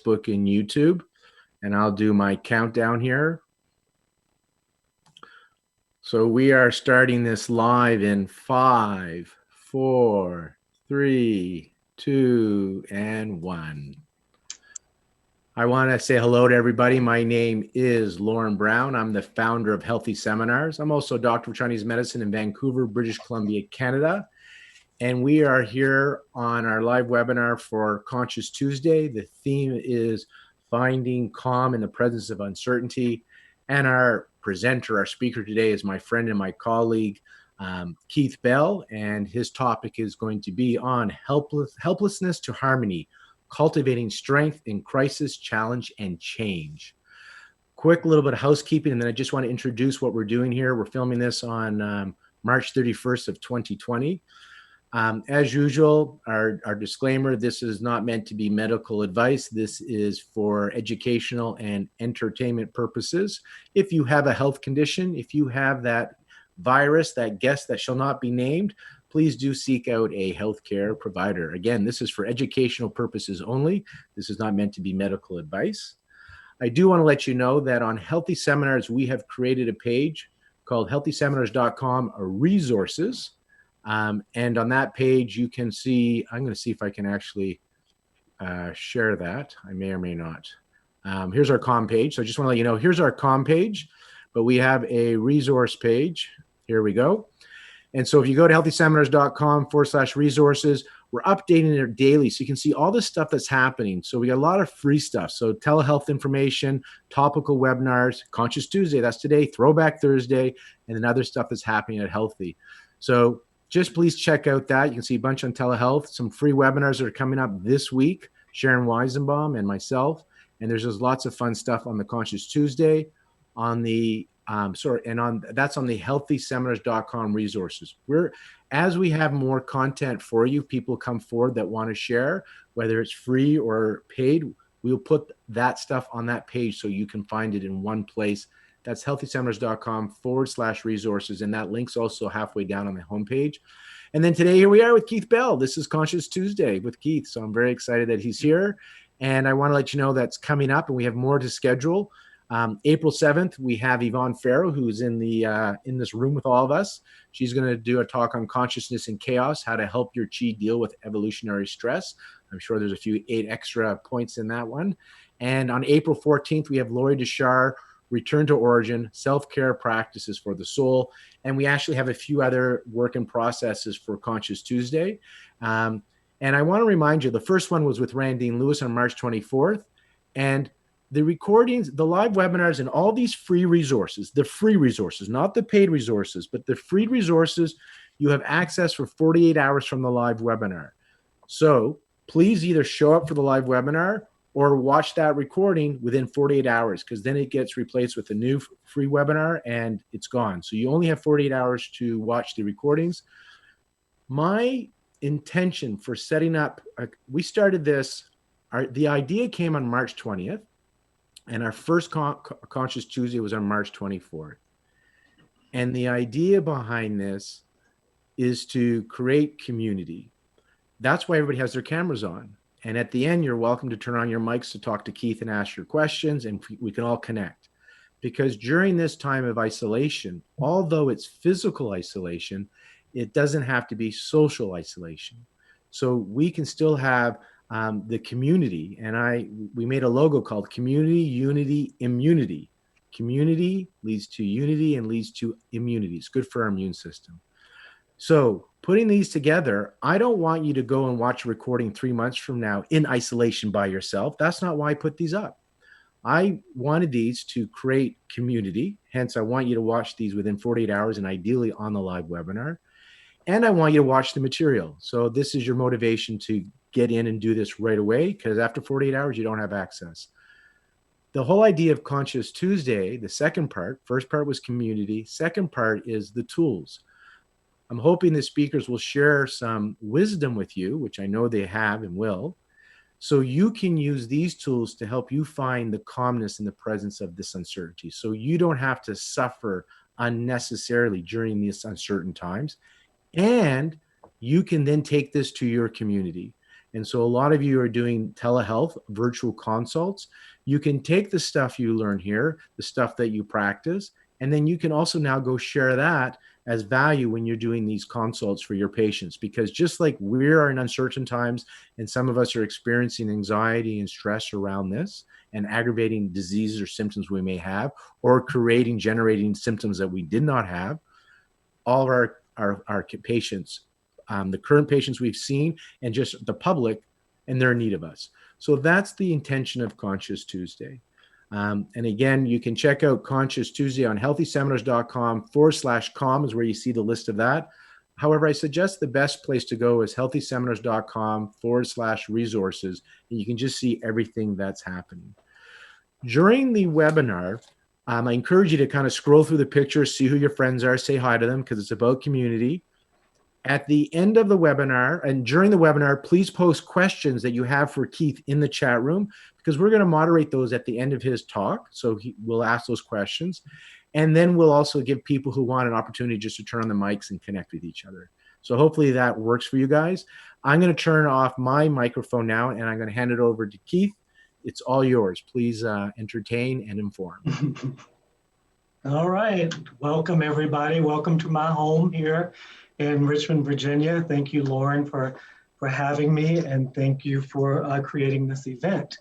Facebook and YouTube. And I'll do my countdown here. So we are starting this live in 5, 4, 3, 2, and 1. I want to say hello to everybody. My name is Lauren Brown. I'm the founder of Healthy Seminars. I'm also a doctor of Chinese medicine in Vancouver, British Columbia, Canada. And we are here on our live webinar for Conscious Tuesday. The theme is finding calm in the presence of uncertainty. And our presenter, our speaker today is my friend and my colleague, Keith Bell. And his topic is going to be on helplessness to harmony, cultivating strength in crisis, challenge, and change. Quick little bit of housekeeping, and then I just want to introduce what we're doing here. We're filming this on March 31st of 2020. As usual, our disclaimer, this is not meant to be medical advice. This is for educational and entertainment purposes. If you have a health condition, if you have that virus, that guest that shall not be named, please do seek out a healthcare provider. Again, this is for educational purposes only. This is not meant to be medical advice. I do want to let you know that on Healthy Seminars, we have created a page called healthyseminars.com resources. And on that page, you can see, I'm going to see if I can actually share that. I may or may not. Here's our com page. So I just want to let you know, here's our com page, but we have a resource page. Here we go. And so if you go to healthyseminars.com/resources, we're updating it daily. So you can see all the stuff that's happening. So we got a lot of free stuff. So telehealth information, topical webinars, Conscious Tuesday, that's today, Throwback Thursday, and then other stuff that's happening at Healthy. So just please check out that. You can see a bunch on telehealth, some free webinars that are coming up this week, Sharon Weisenbaum and myself. And there's just lots of fun stuff on the Conscious Tuesday, on the that's on the healthyseminars.com resources. As we have more content for you, people come forward that want to share, whether it's free or paid, we'll put that stuff on that page so you can find it in one place. That's healthyseminars.com/resources. And that link's also halfway down on the homepage. And then today, here we are with Keith Bell. This is Conscious Tuesday with Keith. So I'm very excited that he's here. And I want to let you know that's coming up and we have more to schedule. April 7th, we have Yvonne Farrow, who's in this room with all of us. She's going to do a talk on consciousness and chaos, how to help your chi deal with evolutionary stress. I'm sure there's a few 8 extra points in that one. And on April 14th, we have Lori Deshar, Return to Origin, Self-Care Practices for the Soul. And we actually have a few other work in processes for Conscious Tuesday. And I want to remind you, the first one was with Randine Lewis on March 24th. And the recordings, the live webinars, and all these free resources, the free resources, not the paid resources, but the free resources, you have access for 48 hours from the live webinar. So please either show up for the live webinar or watch that recording within 48 hours, because then it gets replaced with a new free webinar and it's gone. So you only have 48 hours to watch the recordings. My intention for setting up, we started this, the idea came on March 20th. And our first Conscious Tuesday was on March 24th. And the idea behind this is to create community. That's why everybody has their cameras on. And at the end, you're welcome to turn on your mics to talk to Keith and ask your questions, and we can all connect. Because during this time of isolation, although it's physical isolation, it doesn't have to be social isolation. So we can still have the community, and we made a logo called Community, Unity, Immunity. Community leads to unity and leads to immunity. It's good for our immune system. So putting these together, I don't want you to go and watch a recording 3 months from now in isolation by yourself. That's not why I put these up. I wanted these to create community. Hence, I want you to watch these within 48 hours and ideally on the live webinar. And I want you to watch the material. So this is your motivation to get in and do this right away, because after 48 hours, you don't have access. The whole idea of Conscious Tuesday, the second part, first part was community. Second part is the tools. I'm hoping the speakers will share some wisdom with you, which I know they have and will, so you can use these tools to help you find the calmness in the presence of this uncertainty. So you don't have to suffer unnecessarily during these uncertain times. And you can then take this to your community. And so a lot of you are doing telehealth, virtual consults. You can take the stuff you learn here, the stuff that you practice, and then you can also now go share that as value when you're doing these consults for your patients. Because just like we are in uncertain times, and some of us are experiencing anxiety and stress around this and aggravating diseases or symptoms we may have, or generating symptoms that we did not have, all of our patients, the current patients we've seen, and just the public, and they're in need of us. So that's the intention of Conscious Tuesday. And again, you can check out Conscious Tuesday on healthyseminars.com/com is where you see the list of that. However, I suggest the best place to go is healthyseminars.com/resources, and you can just see everything that's happening. During the webinar, I encourage you to kind of scroll through the pictures, see who your friends are, say hi to them, because it's about community. At the end of the webinar and during the webinar, please post questions that you have for Keith in the chat room, because we're going to moderate those at the end of his talk. So we'll ask those questions. And then we'll also give people who want an opportunity just to turn on the mics and connect with each other. So hopefully that works for you guys. I'm going to turn off my microphone now, and I'm going to hand it over to Keith. It's all yours. Please entertain and inform. All right. Welcome, everybody. Welcome to my home here in Richmond, Virginia. Thank you, Lauren, for having me, and thank you for creating this event.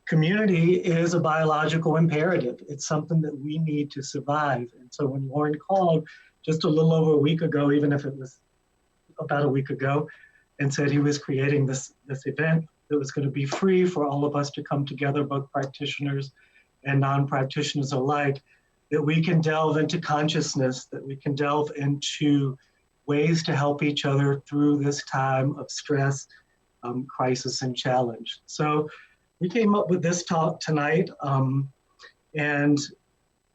Community is a biological imperative. It's something that we need to survive. And so when Lauren called just a little over a week ago, even if it was about a week ago, and said he was creating this event that was going to be free for all of us to come together, both practitioners and non-practitioners alike, that we can delve into consciousness, that we can delve into ways to help each other through this time of stress, crisis, and challenge. So we came up with this talk tonight, and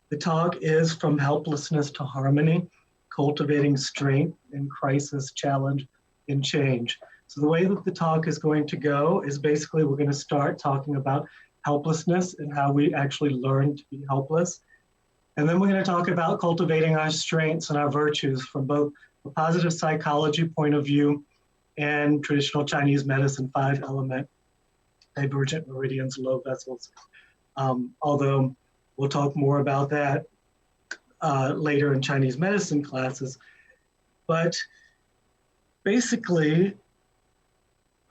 the talk is From Helplessness to Harmony, Cultivating Strength in Crisis, Challenge, and Change. So the way that the talk is going to go is basically we're going to start talking about helplessness and how we actually learn to be helpless. And then we're going to talk about cultivating our strengths and our virtues from both a positive psychology point of view and traditional Chinese medicine, 5-element, divergent meridians, low vessels. Although we'll talk more about that later in Chinese medicine classes. But basically,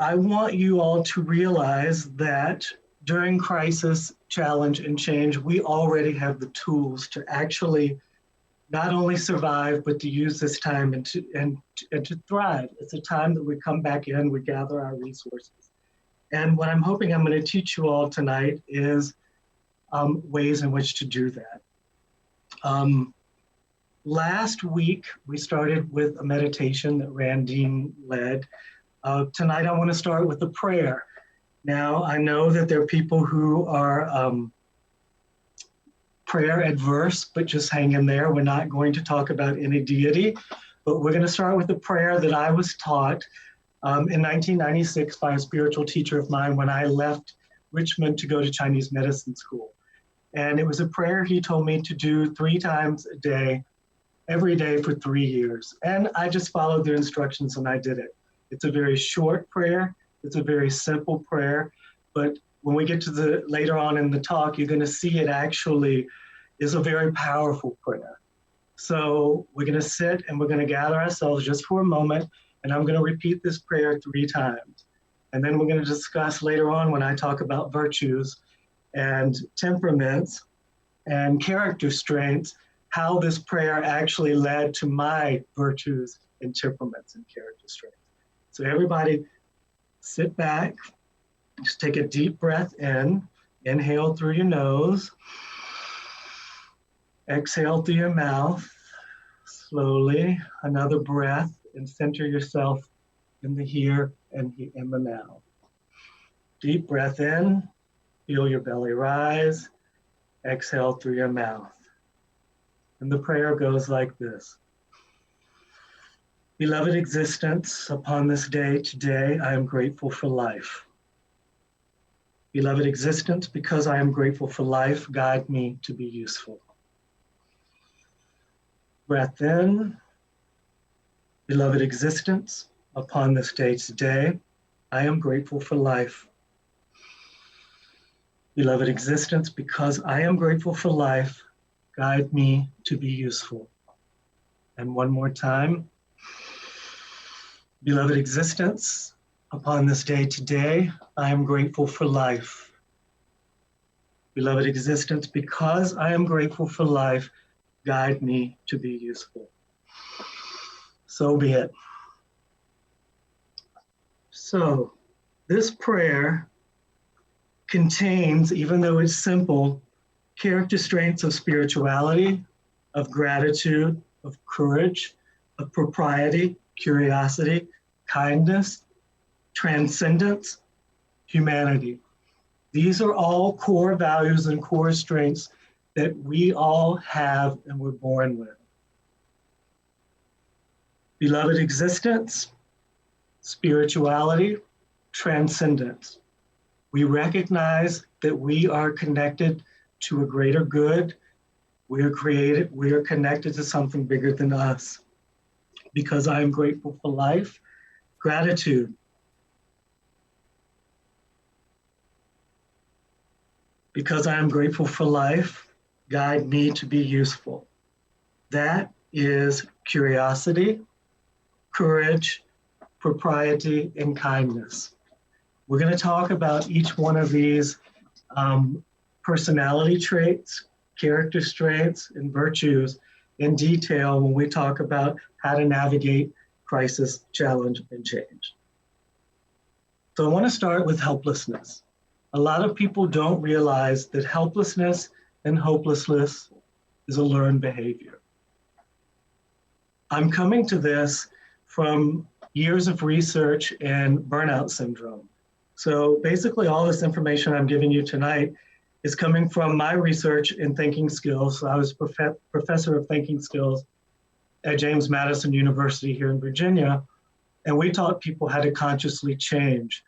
I want you all to realize that during crisis, challenge, and change, we already have the tools to actually not only survive, but to use this time and to thrive. It's a time that we come back in, we gather our resources. And what I'm hoping I'm going to teach you all tonight is ways in which to do that. Last week, we started with a meditation that Randine led. Tonight, I want to start with a prayer. Now, I know that there are people who are prayer adverse, but just hang in there. We're not going to talk about any deity, but we're going to start with a prayer that I was taught in 1996 by a spiritual teacher of mine when I left Richmond to go to Chinese medicine school. And it was a prayer he told me to do 3 times a day, every day for 3 years. And I just followed the instructions and I did it. It's a very short prayer. It's a very simple prayer, but when we get to the later on in the talk, you're going to see it actually is a very powerful prayer. So we're going to sit and we're going to gather ourselves just for a moment, and I'm going to repeat this prayer 3 times. And then we're going to discuss later on when I talk about virtues and temperaments and character strengths, how this prayer actually led to my virtues and temperaments and character strengths. So everybody, sit back, just take a deep breath in, inhale through your nose, exhale through your mouth, slowly, another breath, and center yourself in the here and in the now. Deep breath in, feel your belly rise, exhale through your mouth. And the prayer goes like this. Beloved existence, upon this day today, I am grateful for life. Beloved existence, because I am grateful for life, guide me to be useful. Breath in. Beloved existence, upon this day today, I am grateful for life. Beloved existence, because I am grateful for life, guide me to be useful. And one more time, beloved existence, upon this day today, I am grateful for life. Beloved existence, because I am grateful for life, guide me to be useful. So be it. So, this prayer contains, even though it's simple, character strengths of spirituality, of gratitude, of courage, of propriety, curiosity, kindness, transcendence, humanity. These are all core values and core strengths that we all have and were born with. Beloved existence, spirituality, transcendence. We recognize that we are connected to a greater good. We are created, we are connected to something bigger than us. Because I am grateful for life, gratitude. Because I am grateful for life, guide me to be useful. That is curiosity, courage, propriety, and kindness. We're going to talk about each one of these personality traits, character traits, and virtues in detail when we talk about how to navigate crisis, challenge, and change. So I want to start with helplessness. A lot of people don't realize that helplessness and hopelessness is a learned behavior. I'm coming to this from years of research in burnout syndrome. So basically all this information I'm giving you tonight is coming from my research in thinking skills. I was professor of thinking skills at James Madison University here in Virginia, and we taught people how to consciously change.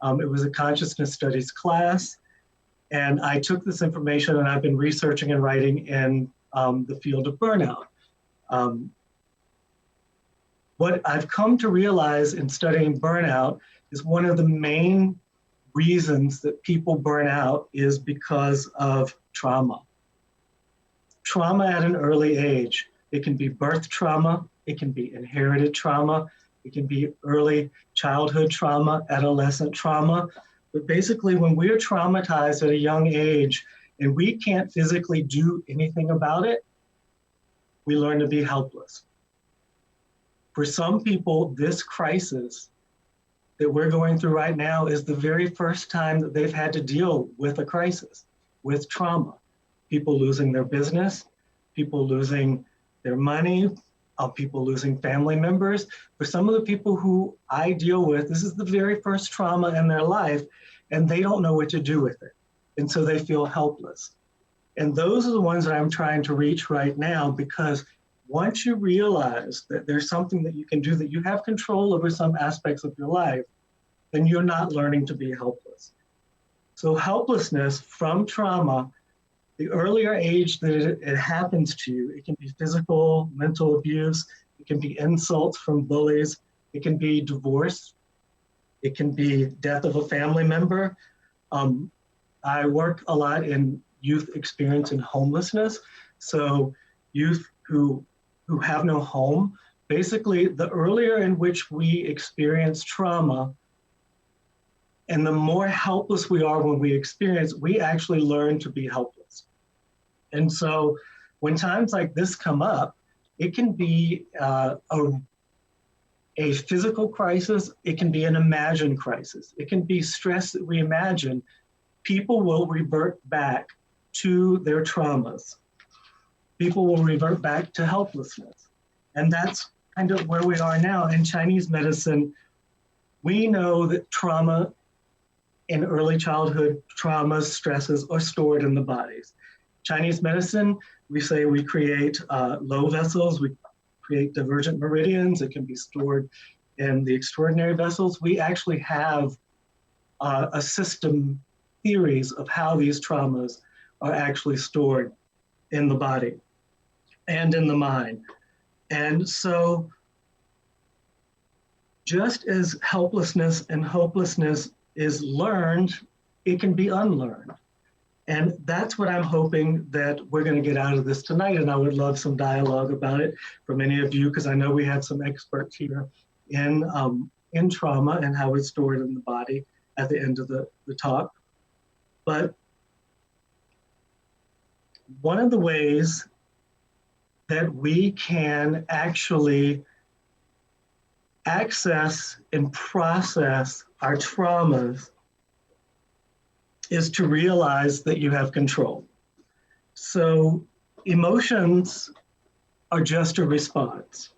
It was a consciousness studies class, and I took this information and I've been researching and writing in the field of burnout. What I've come to realize in studying burnout is one of the main reasons that people burn out is because of trauma. Trauma at an early age. It can be birth trauma, it can be inherited trauma, it can be early childhood trauma, adolescent trauma. But basically, when we're traumatized at a young age and we can't physically do anything about it, we learn to be helpless. For some people, this crisis that we're going through right now is the very first time that they've had to deal with a crisis, with trauma. People losing their business, people losing their money, people losing family members. For some of the people who I deal with, this is the very first trauma in their life, and they don't know what to do with it. And so they feel helpless. And those are the ones that I'm trying to reach right now, because once you realize that there's something that you can do, that you have control over some aspects of your life, then you're not learning to be helpless. So helplessness from trauma, the earlier age that it happens to you, it can be physical, mental abuse, it can be insults from bullies, it can be divorce, it can be death of a family member. I work a lot in youth experience in homelessness. So youth who have no home, basically the earlier in which we experience trauma, and the more helpless we are when we experience, we actually learn to be helpless. And so when times like this come up, it can be a physical crisis, it can be an imagined crisis, it can be stress that we imagine. People will revert back to their traumas. People will revert back to helplessness. And that's kind of where we are now. In Chinese medicine, we know that trauma in early childhood traumas, stresses are stored in the bodies. Chinese medicine, we say we create low vessels, we create divergent meridians, it can be stored in the extraordinary vessels. We actually have a system theories of how these traumas are actually stored in the body and in the mind. And so just as helplessness and hopelessness is learned, it can be unlearned. And that's what I'm hoping that we're going to get out of this tonight. And I would love some dialogue about it from any of you, because I know we have some experts here in trauma and how it's stored in the body at the end of the talk. But one of the ways that we can actually access and process our traumas is to realize that you have control. So emotions are just a response.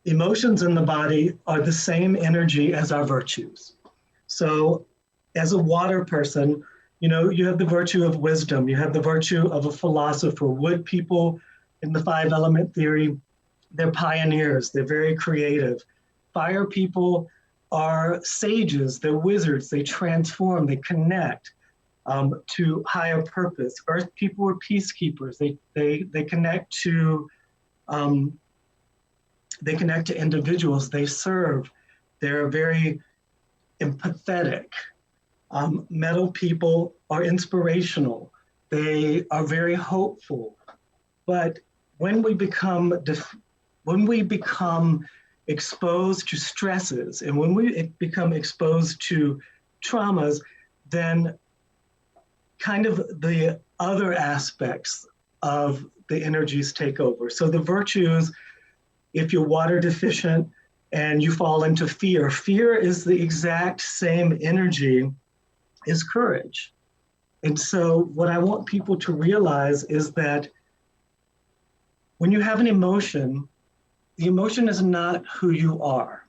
Emotions in the body are the same energy as our virtues. So as a water person, you know, you have the virtue of wisdom, you have the virtue of a philosopher. Wood people in the 5-element theory, they're pioneers, they're very creative. Fire people are sages, they're wizards, they transform, they connect to higher purpose. Earth people are peacekeepers, they connect to individuals, they serve, they're very empathetic. Metal people are inspirational, they are very hopeful. But when we become exposed to stresses and when we become exposed to traumas, then kind of the other aspects of the energies take over. So the virtues, if you're water deficient and you fall into fear, fear is the exact same energy as courage. And so what I want people to realize is that when you have an emotion, the emotion is not who you are.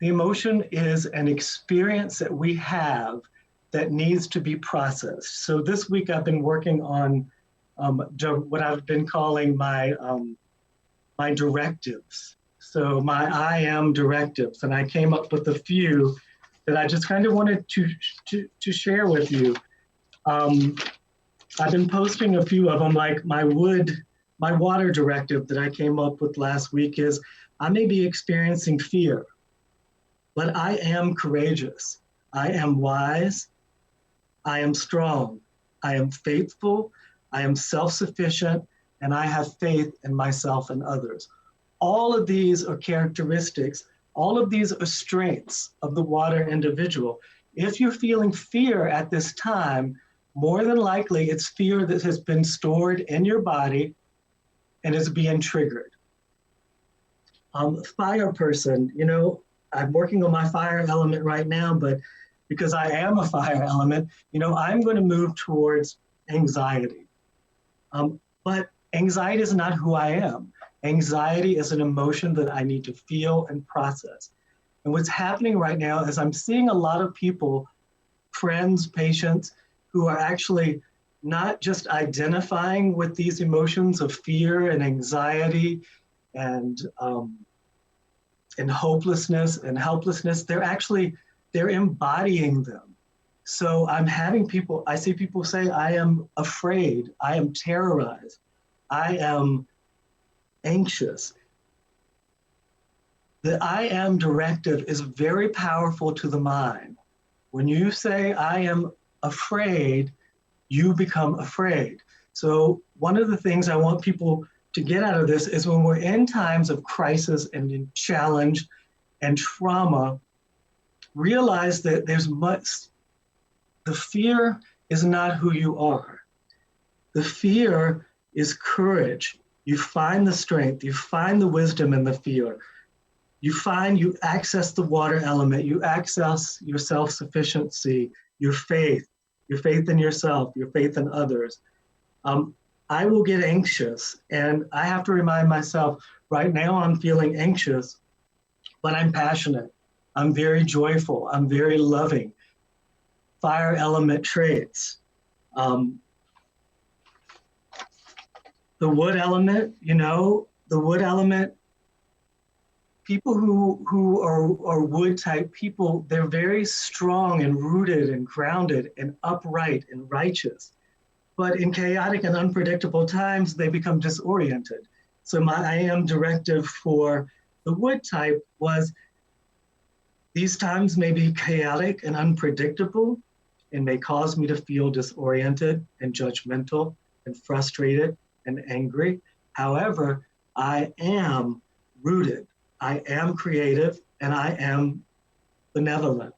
The emotion is an experience that we have that needs to be processed. So this week I've been working on what I've been calling my directives. So my I am directives, and I came up with a few that I just kind of wanted to share with you. I've been posting a few of them, like my water directive that I came up with last week is, I may be experiencing fear, but I am courageous. I am wise. I am strong. I am faithful. I am self-sufficient, and I have faith in myself and others. All of these are characteristics. All of these are strengths of the water individual. If you're feeling fear at this time, more than likely it's fear that has been stored in your body and is being triggered. Fire person, you know, I'm working on my fire element right now, but because I am a fire element, you know, I'm going to move towards anxiety. But anxiety is not who I am. Anxiety is an emotion that I need to feel and process. And what's happening right now is I'm seeing a lot of people, friends, patients, who are actually not just identifying with these emotions of fear and anxiety and hopelessness and helplessness. They're embodying them. So I see people say, I am afraid, I am terrorized, I am anxious. The I am directive is very powerful to the mind. When you say, I am afraid, you become afraid. So one of the things I want people to get out of this is when we're in times of crisis and in challenge and trauma, realize that the fear is not who you are. The fear is courage. You find the strength, you find the wisdom in the fear. You access the water element, you access your self-sufficiency, your faith in yourself, your faith in others. I will get anxious, and I have to remind myself, right now I'm feeling anxious, but I'm passionate. I'm very joyful. I'm very loving. Fire element traits. The wood element, people who are wood type people, they're very strong and rooted and grounded and upright and righteous. But in chaotic and unpredictable times, they become disoriented. So my I am directive for the wood type was these times may be chaotic and unpredictable and may cause me to feel disoriented and judgmental and frustrated and angry. However, I am rooted, I am creative, and I am benevolent.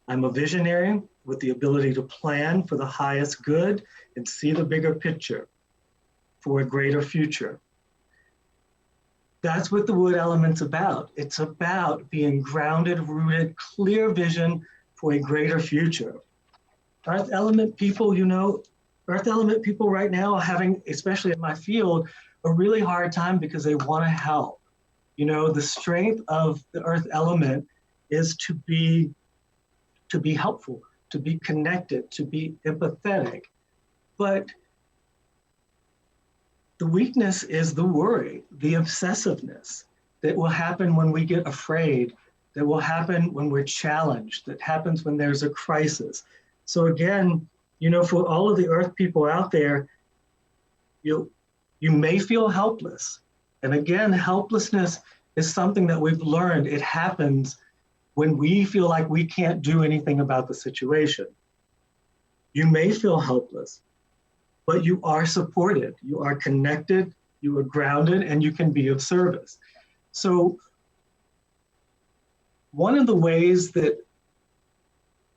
I'm a visionary with the ability to plan for the highest good and see the bigger picture for a greater future. That's what the wood element's about. It's about being grounded, rooted, clear vision for a greater future. Earth element people, Earth element people right now are having, especially in my field, a really hard time because they want to help. The strength of the earth element is to be helpful, to be connected, to be empathetic. But the weakness is the worry, the obsessiveness that will happen when we get afraid, that will happen when we're challenged, that happens when there's a crisis. So again, for all of the earth people out there, you may feel helpless. And again, helplessness is something that we've learned. It happens when we feel like we can't do anything about the situation. You may feel helpless, but you are supported, you are connected, you are grounded, and you can be of service. So one of the ways that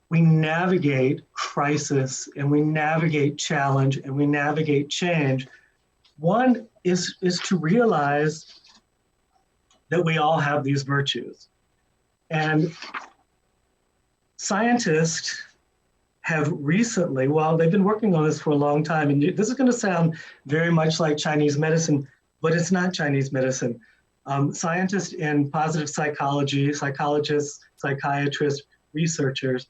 we navigate crisis and we navigate challenge and we navigate change, one is to realize that we all have these virtues. And scientists have recently, well, they've been working on this for a long time, and this is going to sound very much like Chinese medicine, but it's not Chinese medicine. Scientists in positive psychology, psychologists, psychiatrists, researchers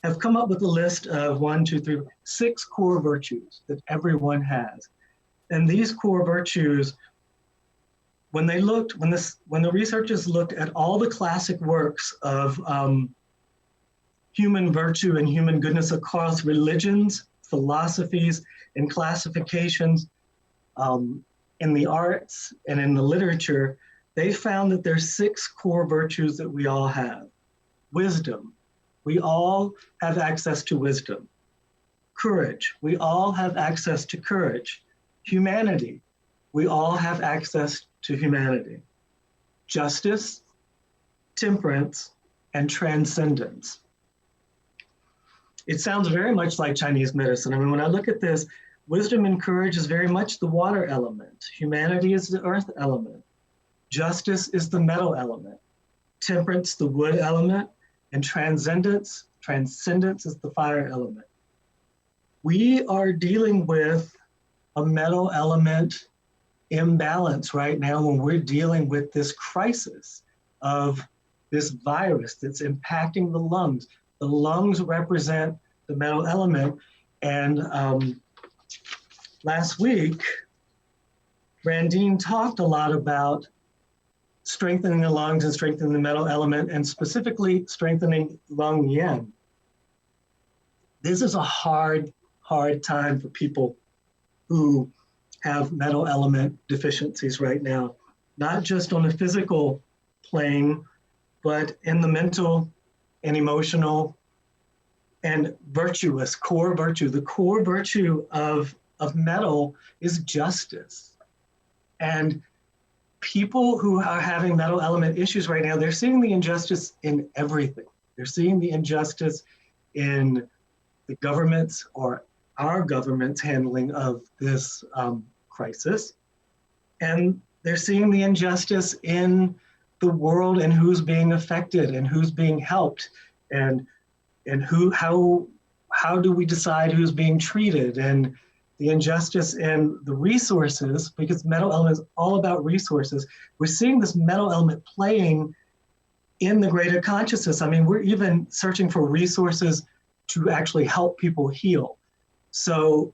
have come up with a list of 6 core virtues that everyone has. And these core virtues, when the researchers looked at all the classic works of human virtue and human goodness across religions, philosophies, and classifications in the arts and in the literature, they found that there's 6 core virtues that we all have. Wisdom. We all have access to wisdom. Courage. We all have access to courage. Humanity. We all have access to humanity. Justice, temperance, and transcendence. It sounds very much like Chinese medicine. I mean, when I look at this, wisdom and courage is very much the water element. Humanity is the earth element. Justice is the metal element. Temperance, the wood element. And transcendence is the fire element. We are dealing with a metal element imbalance right now when we're dealing with this crisis of this virus that's impacting the lungs. The lungs represent the metal element. And last week, Brandine talked a lot about strengthening the lungs and strengthening the metal element, and specifically strengthening lung yin. This is a hard time for people who have metal element deficiencies right now, not just on the physical plane, but in the mental and emotional and virtuous core virtue. The core virtue of metal is justice. And people who are having metal element issues right now, they're seeing the injustice in everything. They're seeing the injustice in the government's or our government's handling of this crisis. And they're seeing the injustice in the world and who's being affected and who's being helped and how do we decide who's being treated, and the injustice in the resources, because metal element is all about resources. We're seeing this metal element playing in the greater consciousness. I mean, we're even searching for resources to actually help people heal. So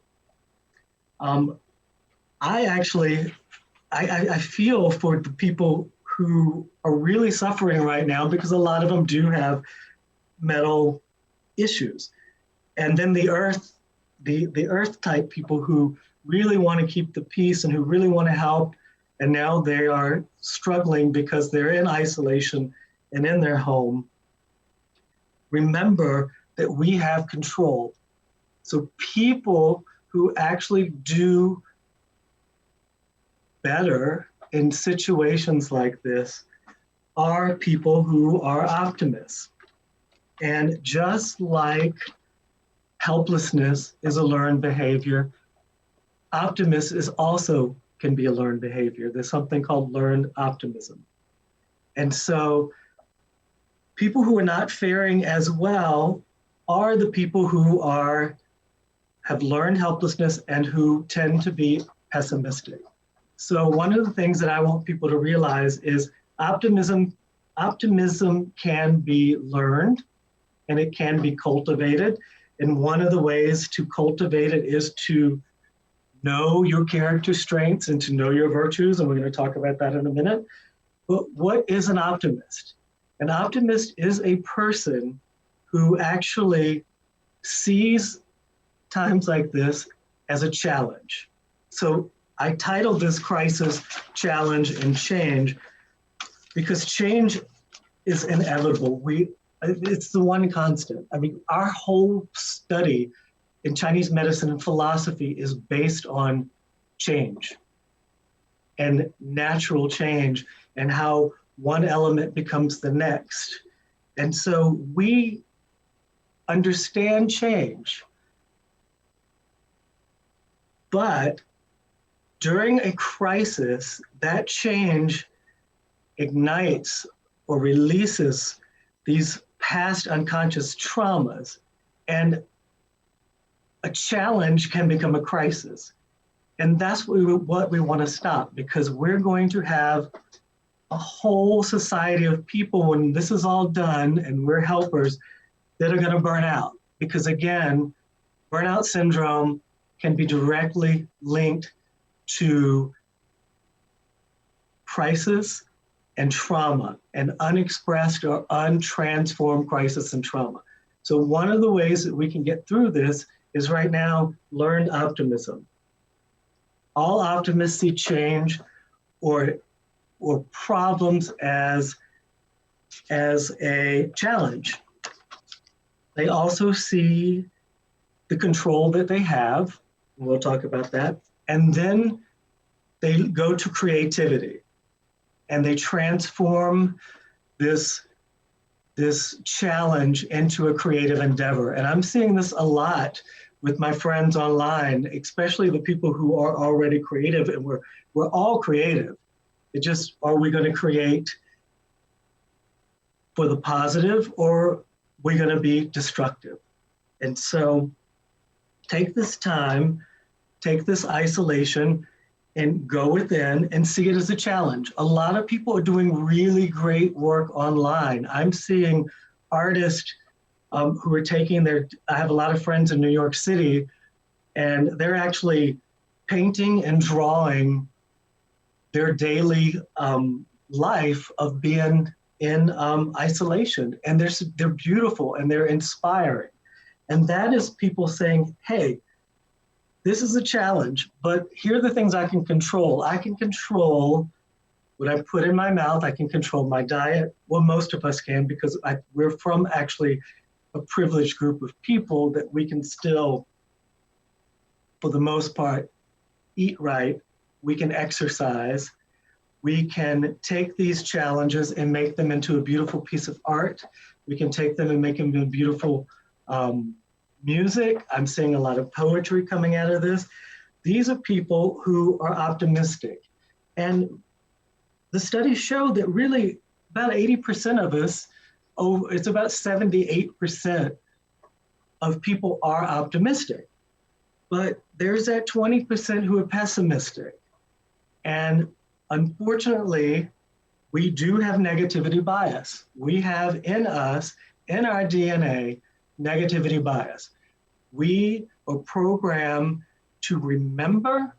I feel for the people who are really suffering right now, because a lot of them do have metal issues. And then the earth type people who really want to keep the peace and who really want to help And now they are struggling because they're in isolation and in their home. Remember that we have control. So people who actually do better in situations like this are people who are optimists. And just like helplessness is a learned behavior, optimism is also can be a learned behavior. There's something called learned optimism. And so people who are not faring as well are the people who have learned helplessness and who tend to be pessimistic. So one of the things that I want people to realize is optimism can be learned and it can be cultivated. And one of the ways to cultivate it is to know your character strengths and to know your virtues. And we're going to talk about that in a minute. But what is an optimist? An optimist is a person who actually sees times like this as a challenge. So I titled this crisis Challenge and Change because change is inevitable. It's the one constant. I mean, our whole study in Chinese medicine and philosophy is based on change and natural change and how one element becomes the next. And so we understand change, but during a crisis, that change ignites or releases these past unconscious traumas, and a challenge can become a crisis. And that's what we want to stop, because we're going to have a whole society of people when this is all done and we're helpers that are going to burn out. Because again, burnout syndrome can be directly linked to crisis and trauma, and unexpressed or untransformed crisis and trauma. So one of the ways that we can get through this is right now, learned optimism. All optimists see change or problems as a challenge. They also see the control that they have. We'll talk about that. And then they go to creativity and they transform this challenge into a creative endeavor. And I'm seeing this a lot with my friends online, especially the people who are already creative, and we're all creative. It just, are we going to create for the positive, or we're going to be destructive? And so take this time, take this isolation, and go within and see it as a challenge. A lot of people are doing really great work online. I'm seeing artists who are taking I have a lot of friends in New York City, and they're actually painting and drawing their daily life of being in isolation. And they're beautiful and they're inspiring. And that is people saying, hey, this is a challenge, but here are the things I can control. I can control what I put in my mouth. I can control my diet. Well, most of us can, because we're from actually a privileged group of people that we can still, for the most part, eat right. We can exercise. We can take these challenges and make them into a beautiful piece of art. We can take them and make them into beautiful music. I'm seeing a lot of poetry coming out of this. These are people who are optimistic. And the studies show that really about 80% of us, it's about 78% of people are optimistic. But there's that 20% who are pessimistic. And unfortunately, we do have negativity bias. We have in us, in our DNA, negativity bias. We are programmed to remember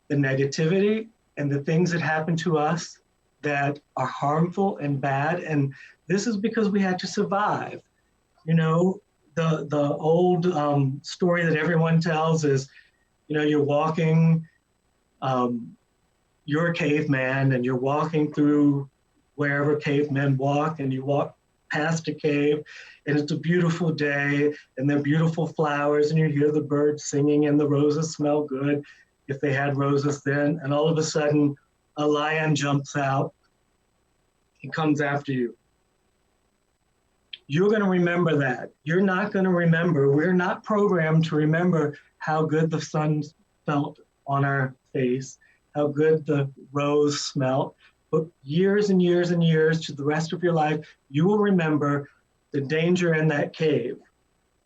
the negativity and the things that happen to us that are harmful and bad. And this is because we had to survive. You know, the old story that everyone tells is, you know, you're walking you're a caveman and you're walking through wherever cavemen walk, and you walk past a cave, and it's a beautiful day, and there are beautiful flowers, and you hear the birds singing, and the roses smell good, if they had roses then, and all of a sudden, a lion jumps out. He comes after you. You're going to remember that. You're not going to remember. We're not programmed to remember how good the sun felt on our face, how good the rose smelled. But years and years and years to the rest of your life, you will remember the danger in that cave.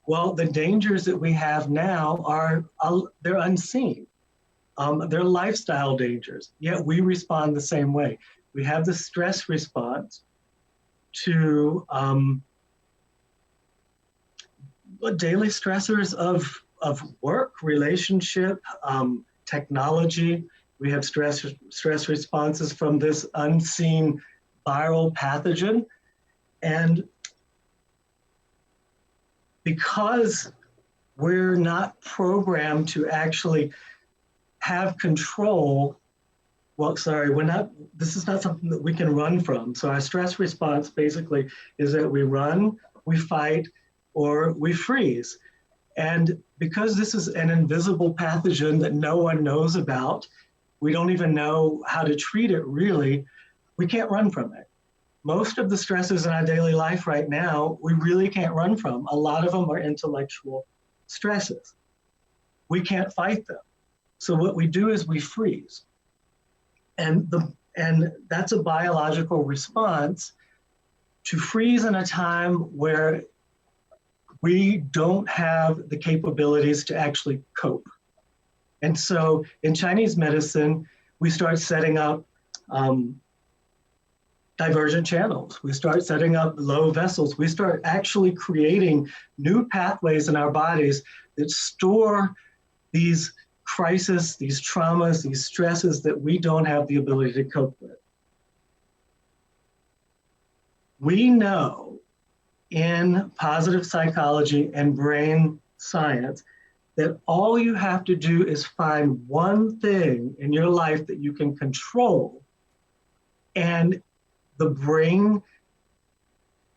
Well, the dangers that we have now they're unseen. They're lifestyle dangers, yet we respond the same way. We have the stress response to daily stressors of work, relationship, technology. We have stress responses from this unseen viral pathogen. And because we're not programmed to actually have control, this is not something that we can run from. So our stress response basically is that we run, we fight, or we freeze. And because this is an invisible pathogen that no one knows about, we don't even know how to treat it really, we can't run from it. Most of the stresses in our daily life right now, we really can't run from. A lot of them are intellectual stresses. We can't fight them. So what we do is we freeze. And that's a biological response to freeze in a time where we don't have the capabilities to actually cope. And so in Chinese medicine, we start setting up divergent channels. We start setting up low vessels. We start actually creating new pathways in our bodies that store these crises, these traumas, these stresses that we don't have the ability to cope with. We know in positive psychology and brain science that all you have to do is find one thing in your life that you can control, and the brain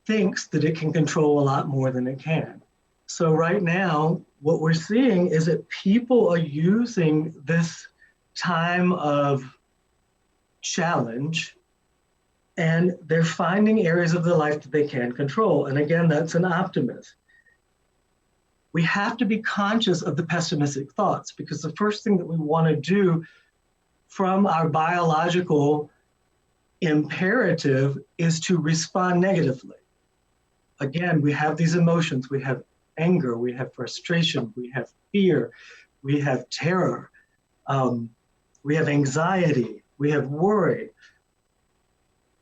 thinks that it can control a lot more than it can. So right now, what we're seeing is that people are using this time of challenge, and they're finding areas of their life that they can control. And again, that's an optimist. We have to be conscious of the pessimistic thoughts, because the first thing that we want to do from our biological imperative is to respond negatively. Again, we have these emotions. We have anger, we have frustration, we have fear, we have terror, we have anxiety, we have worry.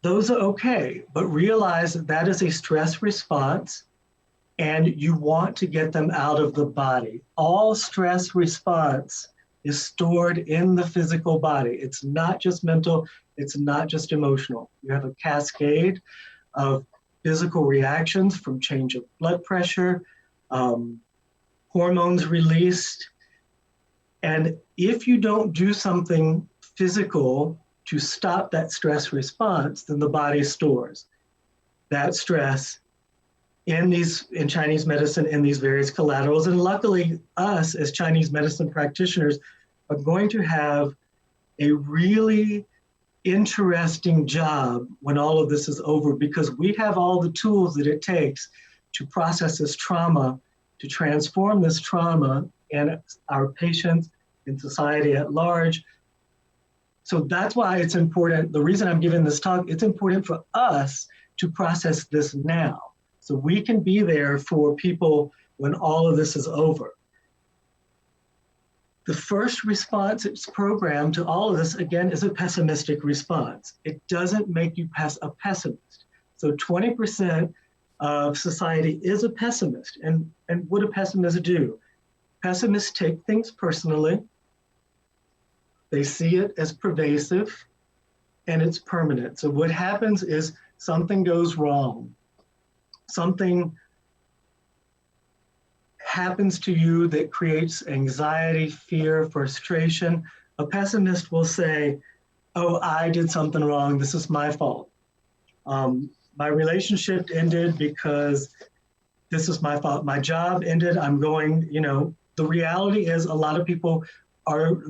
Those are okay, but realize that that is a stress response, and you want to get them out of the body. All stress response is stored in the physical body. It's not just mental, it's not just emotional. You have a cascade of physical reactions from change of blood pressure, hormones released. And if you don't do something physical to stop that stress response, then the body stores that stress in Chinese medicine in these various collaterals. And luckily, us as Chinese medicine practitioners are going to have a really interesting job when all of this is over, because we have all the tools that it takes to process this trauma, to transform this trauma in our patients, in society at large. So that's why it's important. The reason I'm giving this talk, it's important for us to process this now, so we can be there for people when all of this is over. The first response it's programmed to all of this, again, is a pessimistic response. It doesn't make you a pessimist. So 20% of society is a pessimist. And what do pessimists do? Pessimists take things personally. They see it as pervasive, and it's permanent. So what happens is something goes wrong. Something happens to you that creates anxiety, fear, frustration. A pessimist will say, oh, I did something wrong. This is my fault. My relationship ended because this is my fault. My job ended. I'm going, the reality is a lot of people will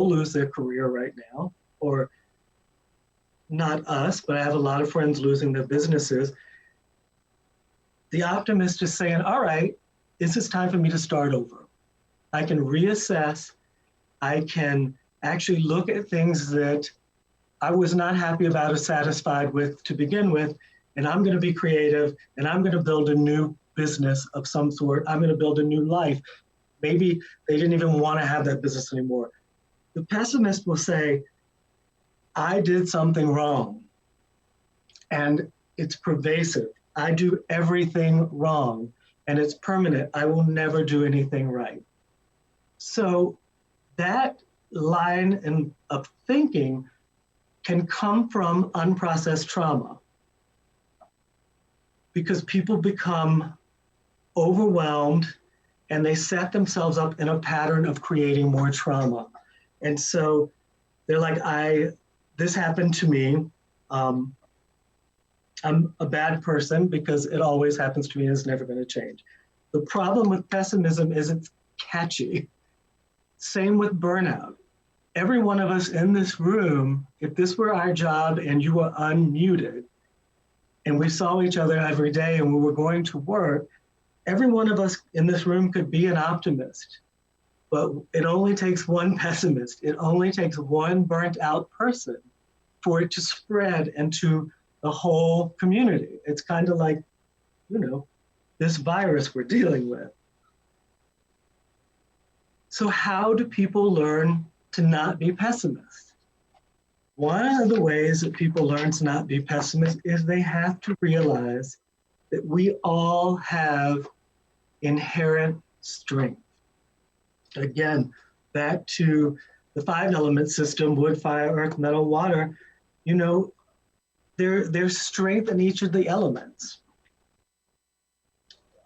lose their career right now, or not us, but I have a lot of friends losing their businesses. The optimist is saying, all right, this is time for me to start over. I can reassess. I can actually look at things that I was not happy about or satisfied with to begin with, and I'm going to be creative and I'm going to build a new business of some sort. I'm going to build a new life. Maybe they didn't even want to have that business anymore. The pessimist will say, I did something wrong and it's pervasive. I do everything wrong and it's permanent. I will never do anything right. So that line of thinking can come from unprocessed trauma because people become overwhelmed and they set themselves up in a pattern of creating more trauma. And so they're like, this happened to me. I'm a bad person because it always happens to me and it's never going to change. The problem with pessimism is it's catchy. Same with burnout. Every one of us in this room, if this were our job and you were unmuted and we saw each other every day and we were going to work, every one of us in this room could be an optimist. But it only takes one pessimist. It only takes one burnt out person for it to spread into the whole community. It's kind of like, this virus we're dealing with. So how do people learn to not be pessimists? One of the ways that people learn to not be pessimists is they have to realize that we all have inherent strength. Again, back to the 5-element system, wood, fire, earth, metal, water, there's strength in each of the elements.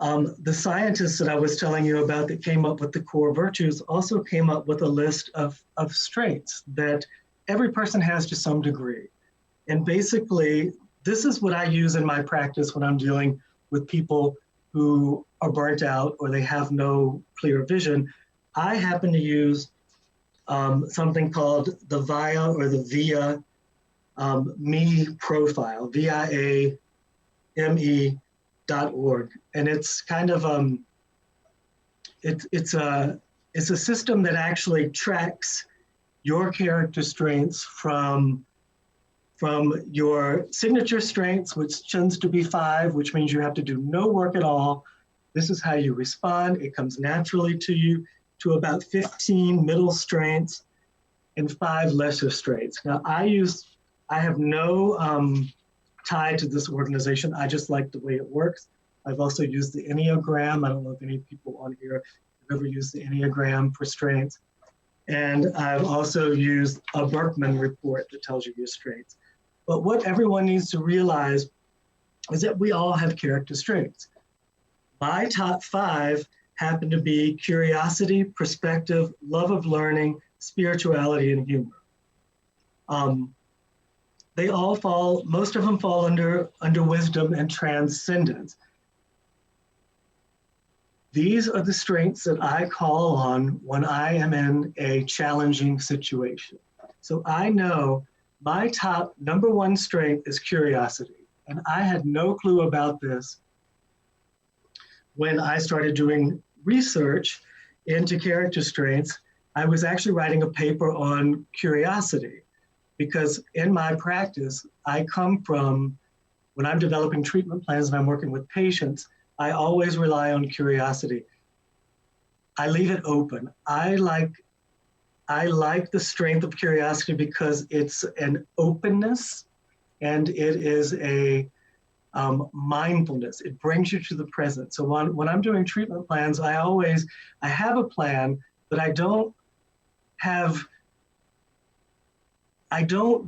The scientists that I was telling you about that came up with the core virtues also came up with a list of strengths that every person has to some degree. And basically, this is what I use in my practice when I'm dealing with people who are burnt out or they have no clear vision. I happen to use something called the VIA or the VIA Me profile, VIAME.org. And it's kind of, it's a system that actually tracks your character strengths from your signature strengths, which tends to be 5, which means you have to do no work at all. This is how you respond. It comes naturally to you, to about 15 middle strengths and 5 lesser strengths. Now, I have no tie to this organization. I just like the way it works. I've also used the Enneagram. I don't know if any people on here have ever used the Enneagram for strengths. And I've also used a Berkman report that tells you your strengths. But what everyone needs to realize is that we all have character strengths. My top 5 happen to be curiosity, perspective, love of learning, spirituality, and humor. They all fall, most of them fall under wisdom and transcendence. These are the strengths that I call on when I am in a challenging situation. So I know my top number 1 strength is curiosity. And I had no clue about this when I started doing research into character strengths. I was actually writing a paper on curiosity because in my practice, I come from, when I'm developing treatment plans and I'm working with patients, I always rely on curiosity. I leave it open. I like the strength of curiosity because it's an openness and it is a mindfulness. It brings you to the present. So when I'm doing treatment plans, I have a plan, but I don't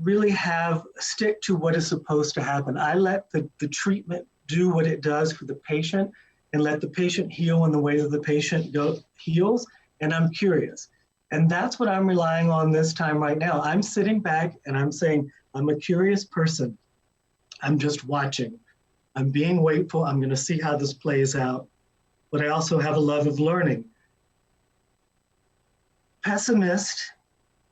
really stick to what is supposed to happen. I let the treatment do what it does for the patient and let the patient heal in the way that the patient heals. And I'm curious. And that's what I'm relying on this time right now. I'm sitting back and I'm saying, I'm a curious person. I'm just watching. I'm being wakeful. I'm going to see how this plays out. But I also have a love of learning. Pessimists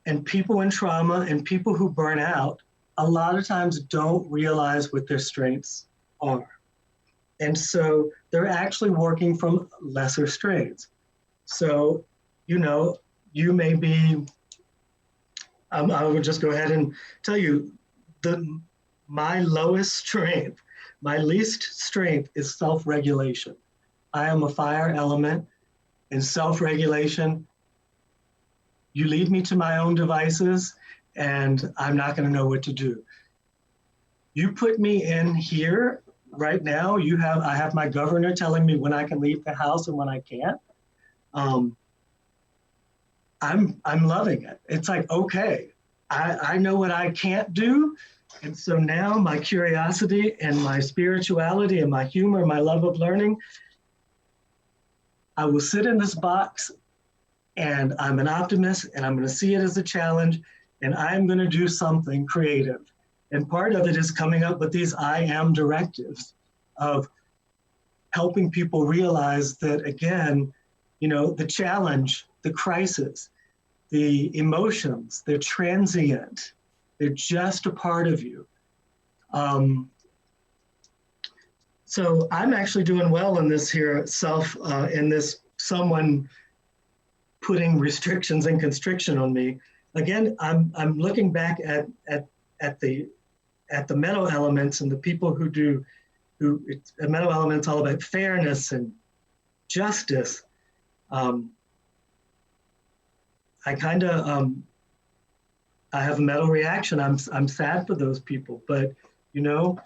and people in trauma and people who burn out a lot of times don't realize what their strengths are. And so they're actually working from lesser strengths. So, you know, you may be, I would just go ahead and tell you my lowest strength, my least strength is self-regulation. I am a fire element, and self-regulation, you lead me to my own devices and I'm not going to know what to do. You put me in here right now, I have my governor telling me when I can leave the house and when I can't. I'm loving it. It's like, okay, I know what I can't do. And so now my curiosity and my spirituality and my humor, my love of learning, I will sit in this box and I'm an optimist and I'm going to see it as a challenge and I'm going to do something creative. And part of it is coming up with these I am directives of helping people realize that, again, you know, the challenge, the crisis, the emotions, they're transient. They're just a part of you. So I'm actually doing well in this here in this someone putting restrictions and constriction on me. Again, I'm looking back at the metal elements and the people who do a metal element's all about fairness and justice. I kind of I have a metal reaction. I'm sad for those people, but you know,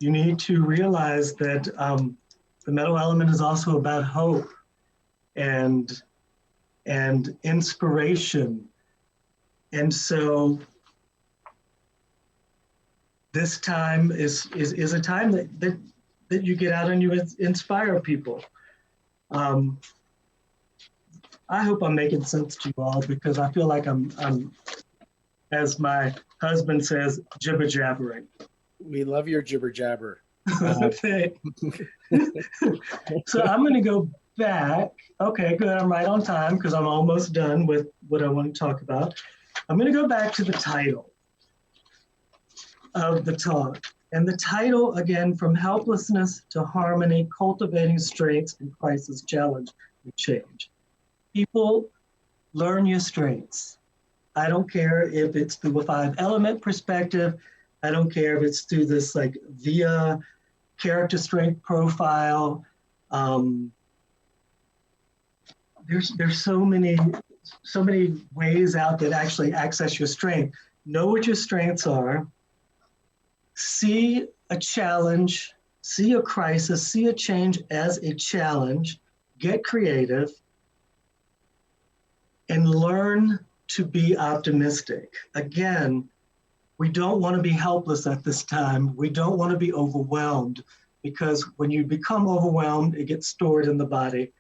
you need to realize that the metal element is also about hope and inspiration. And so this time is a time that you get out and you inspire people. I hope I'm making sense to you all because I feel like I'm as my husband says, jibber jabbering. We love your jibber jabber. Okay. So I'm going to go back. Okay, good. I'm right on time because I'm almost done with what I want to talk about. I'm going to go back to the title of the talk. And the title, again, From Helplessness to Harmony, Cultivating Strengths in Crisis, Challenge, and Change. People, learn your strengths. I don't care if it's through a 5-element perspective. I don't care if it's through this like via character strength profile. There's so many ways out that actually access your strength. Know what your strengths are. See a challenge, see a crisis, see a change as a challenge. Get creative and learn to be optimistic. Again, we don't want to be helpless at this time. We don't want to be overwhelmed because when you become overwhelmed, it gets stored in the body.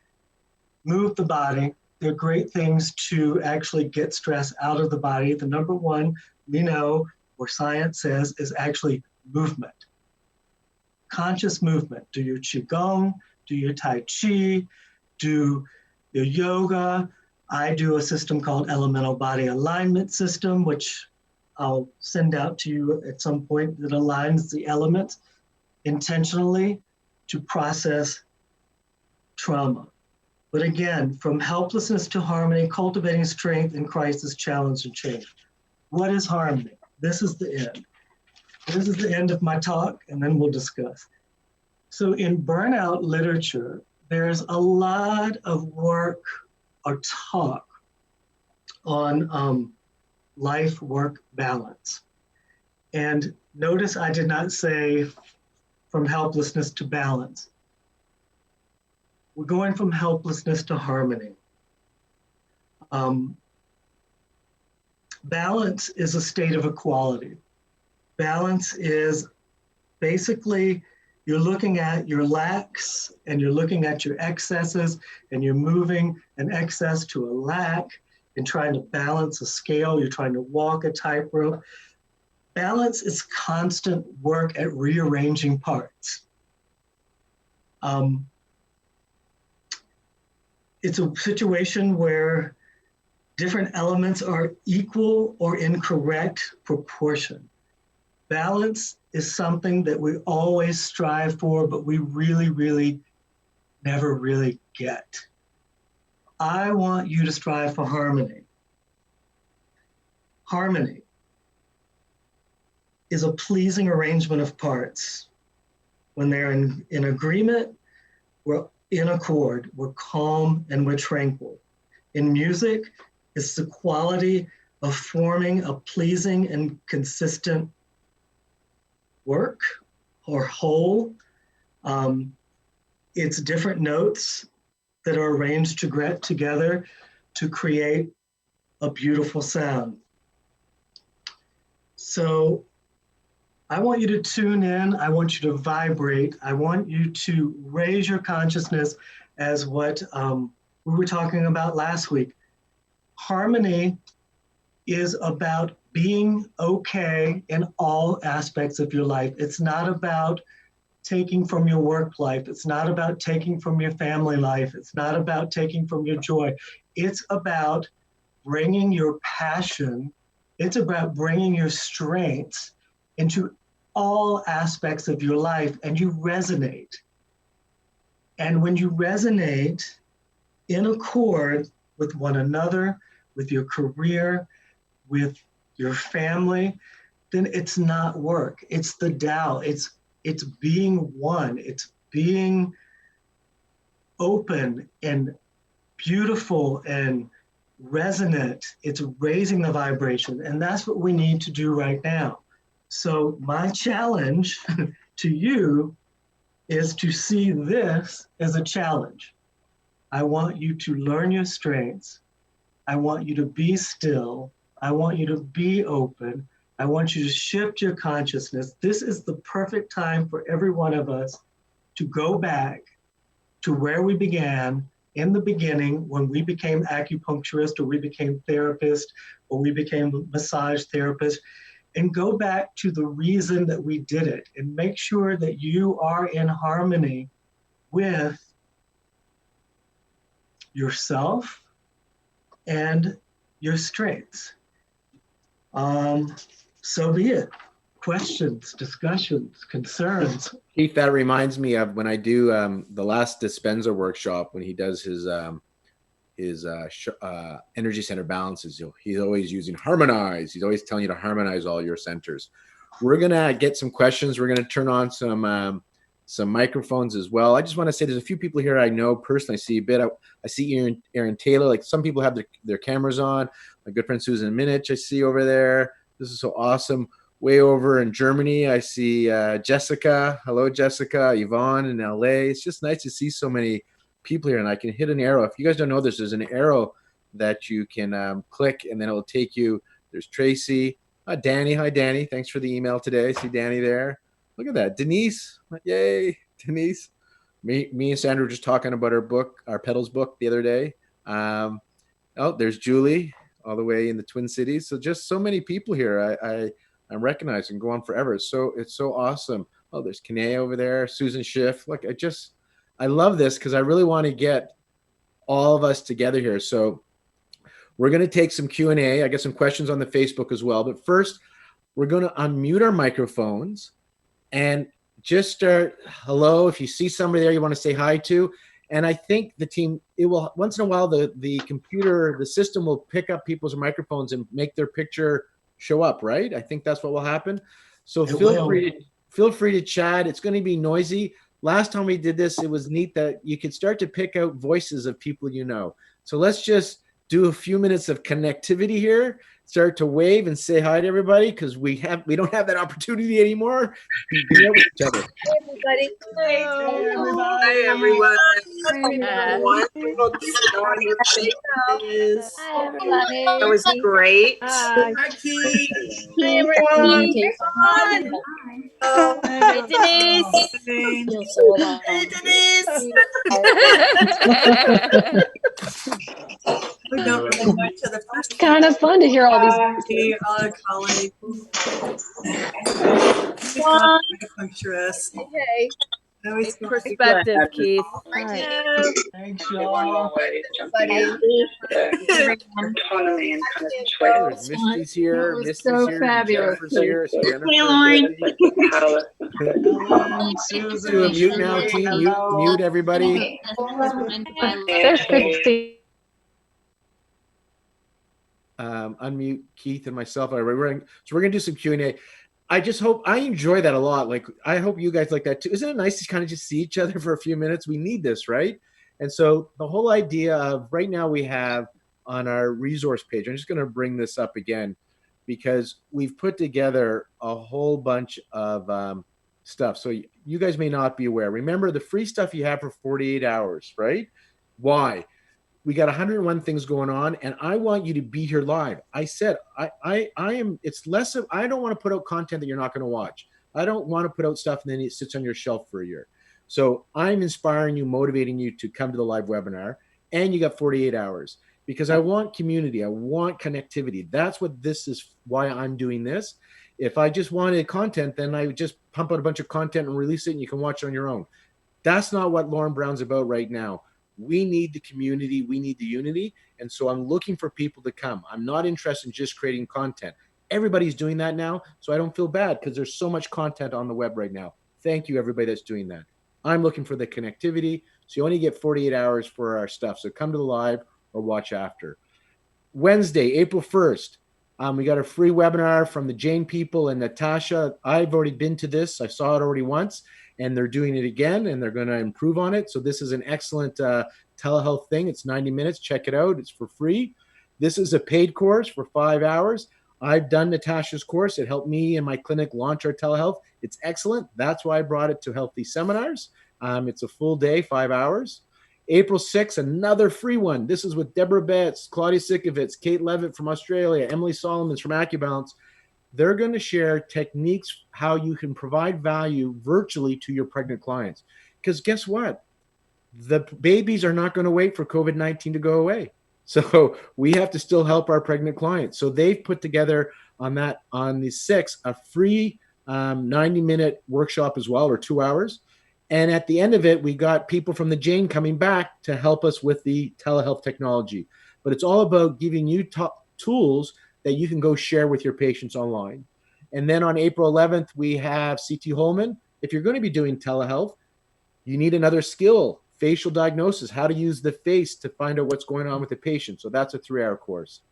Move the body. They're great things to actually get stress out of the body. The number one we know, or science says, is actually movement. Conscious movement. Do your Qigong, do your Tai Chi, do your yoga. I do a system called Elemental Body Alignment System, which I'll send out to you at some point, that aligns the elements intentionally to process trauma. But again, from helplessness to harmony, cultivating strength in crisis, challenge, and change. What is harmony? This is the end. This is the end of my talk, and then we'll discuss. So in burnout literature, there's a lot of work or talk on life-work balance. And notice I did not say from helplessness to balance. We're going from helplessness to harmony. Balance is a state of equality. Balance is basically you're looking at your lacks and you're looking at your excesses and you're moving an excess to a lack in trying to balance a scale, you're trying to walk a tightrope. Balance is constant work at rearranging parts. It's a situation where different elements are equal or in correct proportion. Balance is something that we always strive for, but we really, really never really get. I want you to strive for harmony. Harmony is a pleasing arrangement of parts. When they're in agreement, we're in accord, we're calm, and we're tranquil. In music, it's the quality of forming a pleasing and consistent work or whole. It's different notes that are arranged together to create a beautiful sound. So I want you to tune in. I want you to vibrate. I want you to raise your consciousness as what we were talking about last week. Harmony is about being okay in all aspects of your life. It's not about taking from your work life. It's not about taking from your family life. It's not about taking from your joy. It's about bringing your passion. It's about bringing your strengths into all aspects of your life, and you resonate. And when you resonate in accord with one another, with your career, with your family, then it's not work. It's the Tao. It's being one. It's being open and beautiful and resonant. It's raising the vibration. And that's what we need to do right now. So my challenge to you is to see this as a challenge. I want you to learn your strengths. I want you to be still. I want you to be open. I want you to shift your consciousness. This is the perfect time for every one of us to go back to where we began in the beginning when we became acupuncturists or we became therapists or we became massage therapists, and go back to the reason that we did it and make sure that you are in harmony with yourself and your strengths. So be it. Questions, discussions, concerns. Keith, that reminds me of when I do the last Dispenza workshop, when he does his energy center balances. He's always using harmonize. He's always telling you to harmonize all your centers. We're gonna get some questions. We're gonna turn on some microphones as well. I just want to say there's a few people here I know personally. I see a bit. I see Aaron Taylor. Like some people have their cameras on. My good friend Susan Minich I see over there. This is so awesome. Way over in Germany, I see Jessica. Hello, Jessica. Yvonne in LA. It's just nice to see so many people here, and I can hit an arrow. If you guys don't know this, there's an arrow that you can click, and then it will take you. There's Tracy. Danny. Hi, Danny. Thanks for the email today. I see Danny there. Look at that. Denise. Yay, Denise. Me and Sandra were just talking about our book, our Petals book the other day. There's Julie all the way in the Twin Cities. So just so many people here. I'm recognizing go on forever. It's so awesome. Oh, there's Kane over there. Susan Schiff. Look, I love this because I really want to get all of us together here. So we're going to take some Q&A. I got some questions on the Facebook as well. But first, we're going to unmute our microphones and just start hello. If you see somebody there you want to say hi to. And I think the team, it will once in a while, the computer, the system will pick up people's microphones and make their picture show up, right? I think that's what will happen. So feel free to chat. It's going to be noisy. Last time we did this, it was neat that you could start to pick out voices of people you know. So let's just do a few minutes of connectivity here. Start to wave and say hi to everybody because we don't have that opportunity anymore. Hey, everybody. Hi, everyone. Wonderful to see all your faces. Hi, everybody. That was great. Hi, Keith. Hi, everyone. Hey, Denise. Feels so long. Hey, Denise. don't really know each other It's personally. kind of fun to hear all these We voices. are colleagues. He's Come not on. an acupuncturist. Hey, No, he's not. perspective, Keith. All right. Yeah. Thanks, y'all. Buddy. Autonomy and kind of Oh, choice. there's Misty's here. was Misty's so here. fabulous. Jennifer's here. Jennifer. Hey, Lauren. Like powerless. Ellen, Do Susan, a mute now, Judy, team. hello. Mute everybody. There's Christy. Unmute Keith and myself. So we're gonna do some Q&A. I just hope I enjoy that a lot. Like, I hope you guys like that too. Isn't it nice to kind of just see each other for a few minutes? We need this, right? And so the whole idea of right now we have on our resource page, I'm just going to bring this up again because we've put together a whole bunch of stuff. So you guys may not be aware. Remember the free stuff you have for 48 hours, right? Why? We got 101 things going on, and I want you to be here live. I said I am. It's less of I don't want to put out content that you're not going to watch. I don't want to put out stuff and then it sits on your shelf for a year. So I'm inspiring you, motivating you to come to the live webinar, and you got 48 hours because I want community. I want connectivity. That's what this is. Why I'm doing this. If I just wanted content, then I would just pump out a bunch of content and release it, and you can watch it on your own. That's not what Lauren Brown's about right now. We need the community. We need the unity. And so I'm looking for people to come. I'm not interested in just creating content. Everybody's doing that now. So I don't feel bad because there's so much content on the web right now. Thank you, everybody that's doing that. I'm looking for the connectivity. So you only get 48 hours for our stuff. So come to the live or watch after. Wednesday, April 1st, we got a free webinar from the Jane people and Natasha. I've already been to this. I saw it already once. And they're doing it again, and they're going to improve on it. So this is an excellent telehealth thing. It's 90 minutes. Check it out. It's for free. This is a paid course for 5 hours. I've done Natasha's course. It helped me and my clinic launch our telehealth. It's excellent. That's why I brought it to Healthy Seminars. It's a full day, 5 hours. April 6th, another free one. This is with Deborah Betts, Claudia Sikovitz, Kate Levitt from Australia, Emily Solomons from AcuBalance. They're going to share techniques how you can provide value virtually to your pregnant clients. Because guess what? The babies are not going to wait for COVID-19 to go away. So we have to still help our pregnant clients. So they've put together on the 6th a free 90-minute workshop as well, or 2 hours. And at the end of it, we got people from the Jane coming back to help us with the telehealth technology. But it's all about giving you tools that you can go share with your patients online. And then on April 11th, we have CT Holman. If you're going to be doing telehealth, you need another skill, facial diagnosis, how to use the face to find out what's going on with the patient. So that's a 3-hour course.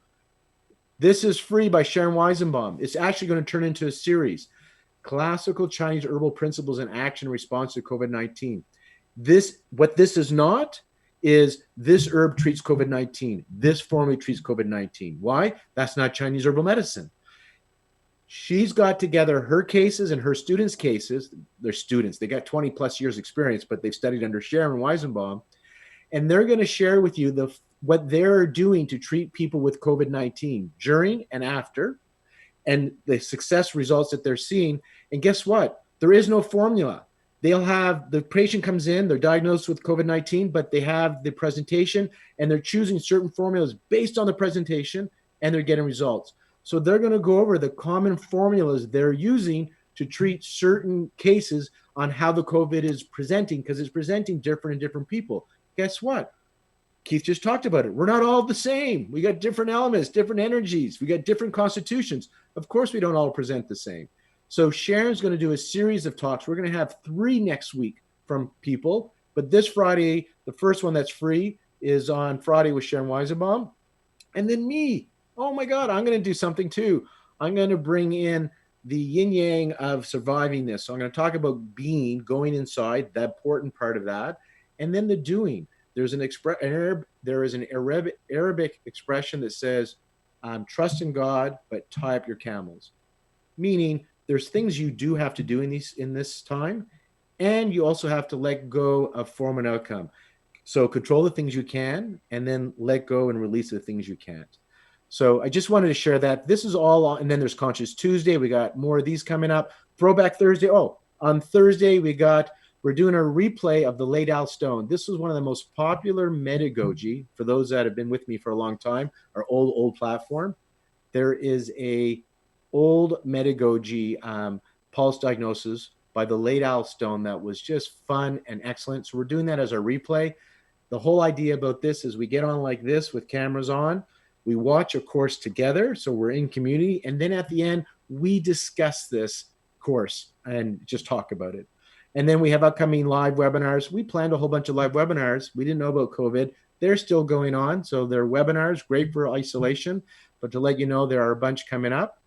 This is free by Sharon Weizenbaum. It's actually going to turn into a series, Classical Chinese Herbal Principles in Action in Response to COVID-19. What this is not, is this herb treats COVID-19. This formula treats COVID-19. Why? That's not Chinese herbal medicine. She's got together her cases and her students' cases. They're students. They got 20 plus years experience, but they've studied under Sharon Weizenbaum. And they're going to share with you what they're doing to treat people with COVID-19 during and after, and the success results that they're seeing. And guess what? There is no formula. They'll have the patient comes in, they're diagnosed with COVID-19, but they have the presentation and they're choosing certain formulas based on the presentation and they're getting results. So they're going to go over the common formulas they're using to treat certain cases on how the COVID is presenting, because it's presenting different in different people. Guess what? Keith just talked about it. We're not all the same. We got different elements, different energies. We got different constitutions. Of course, we don't all present the same. So Sharon's going to do a series of talks. We're going to have 3 next week from people. But this Friday, the first one that's free is on Friday with Sharon Weizenbaum. And then me. Oh my God, I'm going to do something too. I'm going to bring in the yin yang of surviving this. So I'm going to talk about being, going inside, the important part of that. And then the doing. There's an Arabic expression that says, trust in God, but tie up your camels. Meaning there's things you do have to do in this time, and you also have to let go of form and outcome. So control the things you can, and then let go and release the things you can't. So I just wanted to share that. This is all, and then there's Conscious Tuesday. We got more of these coming up. Throwback Thursday. Oh, on Thursday, we got we're doing a replay of the Late Al Stone. This was one of the most popular metagogy for those that have been with me for a long time, our old platform. There is a old metagogy pulse diagnosis by the Late Al Stone that was just fun and excellent. So we're doing that as our replay. The whole idea about this is we get on like this with cameras on, we watch a course together, so we're in community, and then at the end, we discuss this course and just talk about it. And then we have upcoming live webinars. We planned a whole bunch of live webinars. We didn't know about COVID. They're still going on. So they're webinars, great for isolation, but to let you know, there are a bunch coming up.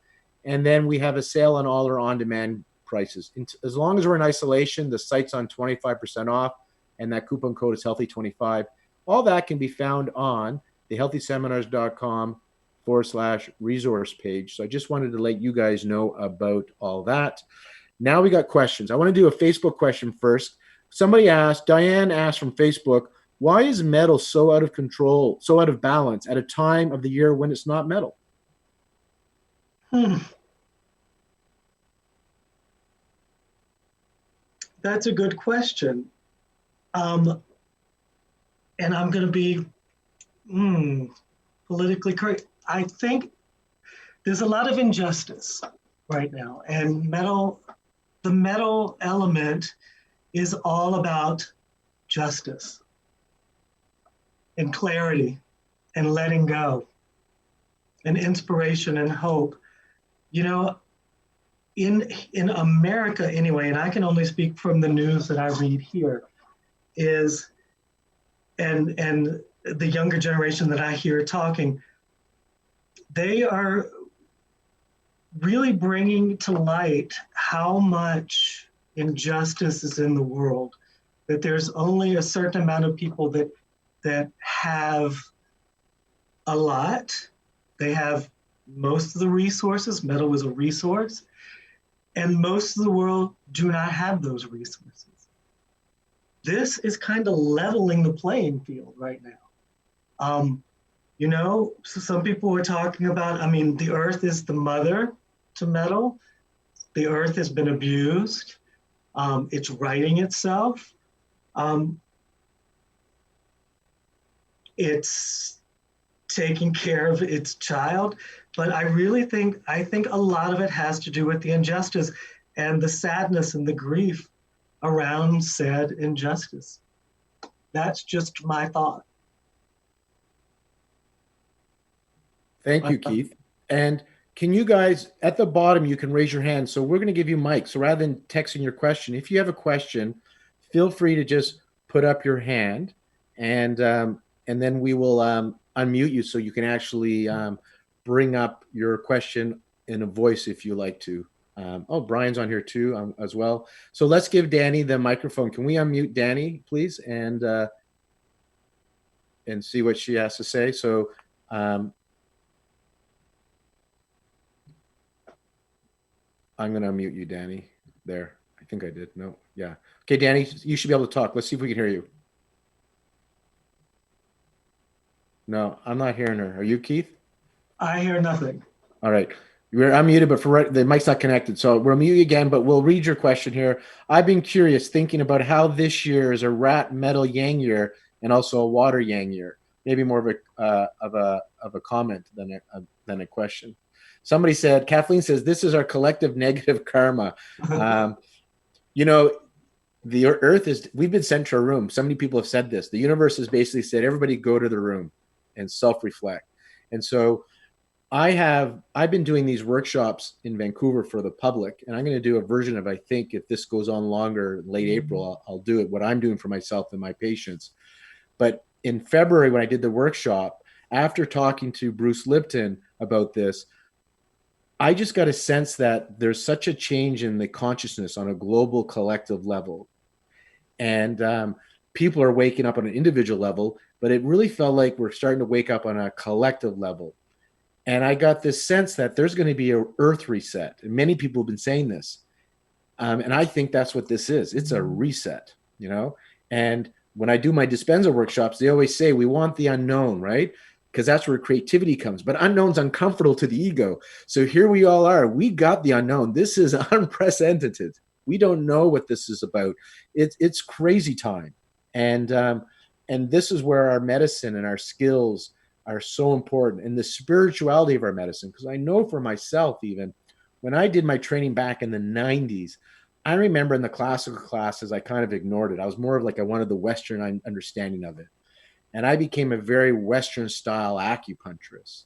And then we have a sale on all our on-demand prices. As long as we're in isolation, the site's on 25% off, and that coupon code is healthy25. All that can be found on the healthyseminars.com/resource page. So I just wanted to let you guys know about all that. Now we got questions. I want to do a Facebook question first. Somebody asked, Diane asked from Facebook, why is metal so out of control, so out of balance at a time of the year when it's not metal? That's a good question. And I'm going to be politically correct. I think there's a lot of injustice right now, and the metal element is all about justice and clarity and letting go and inspiration and hope. You know, in America anyway, and I can only speak from the news that I read here, is and the younger generation that I hear talking, they are really bringing to light how much injustice is in the world, that there's only a certain amount of people that have a lot. They have most of the resources. Metal is a resource, and most of the world do not have those resources. This is kind of leveling the playing field right now. You know, so some people were talking about, I mean, the earth is the mother to metal. The earth has been abused. It's righting itself. It's taking care of its child. But I think a lot of it has to do with the injustice and the sadness and the grief around said injustice. That's just my thought. Thank you, Keith. And can you guys, at the bottom, you can raise your hand. So we're going to give you mics. So rather than texting your question, if you have a question, feel free to just put up your hand, and then we will unmute you so you can actually bring up your question in a voice if you like to. Oh, Brian's on here too as well. So let's give Danny the microphone. Can we unmute Danny, please, and see what she has to say? So I'm going to unmute you, Danny. There. I think I did. No. Yeah. Okay, Danny, you should be able to talk. Let's see if we can hear you. No, I'm not hearing her. Are you, Keith? I hear nothing. All right. You're unmuted, but the mic's not connected. So we'll mute you again, but we'll read your question here. I've been curious, thinking about how this year is a rat metal yang year and also a water yang year. Maybe more of a comment than a question. Somebody said, Kathleen says, this is our collective negative karma. You know, the earth is, we've been sent to a room. So many people have said this. The universe has basically said, everybody go to the room and self-reflect. And so I've been doing these workshops in Vancouver for the public, and I'm going to do a version of, I think if this goes on longer, late April, I'll do it, what I'm doing for myself and my patients. But in February, when I did the workshop, after talking to Bruce Lipton about this, I just got a sense that there's such a change in the consciousness on a global collective level. And people are waking up on an individual level, but it really felt like we're starting to wake up on a collective level. And I got this sense that there's going to be an earth reset. And many people have been saying this. And I think that's what this is. It's a reset, you know? And when I do my Dispenza workshops, they always say, we want the unknown, right? Because that's where creativity comes. But unknown's uncomfortable to the ego. So here we all are. We got the unknown. This is unprecedented. We don't know what this is about. It's crazy time. And this is where our medicine and our skills are so important, and the spirituality of our medicine. Because I know for myself, even when I did my training back in the 90s, I remember in the classical classes, I kind of ignored it. I was more of like I wanted the Western understanding of it. And I became a very Western style acupuncturist.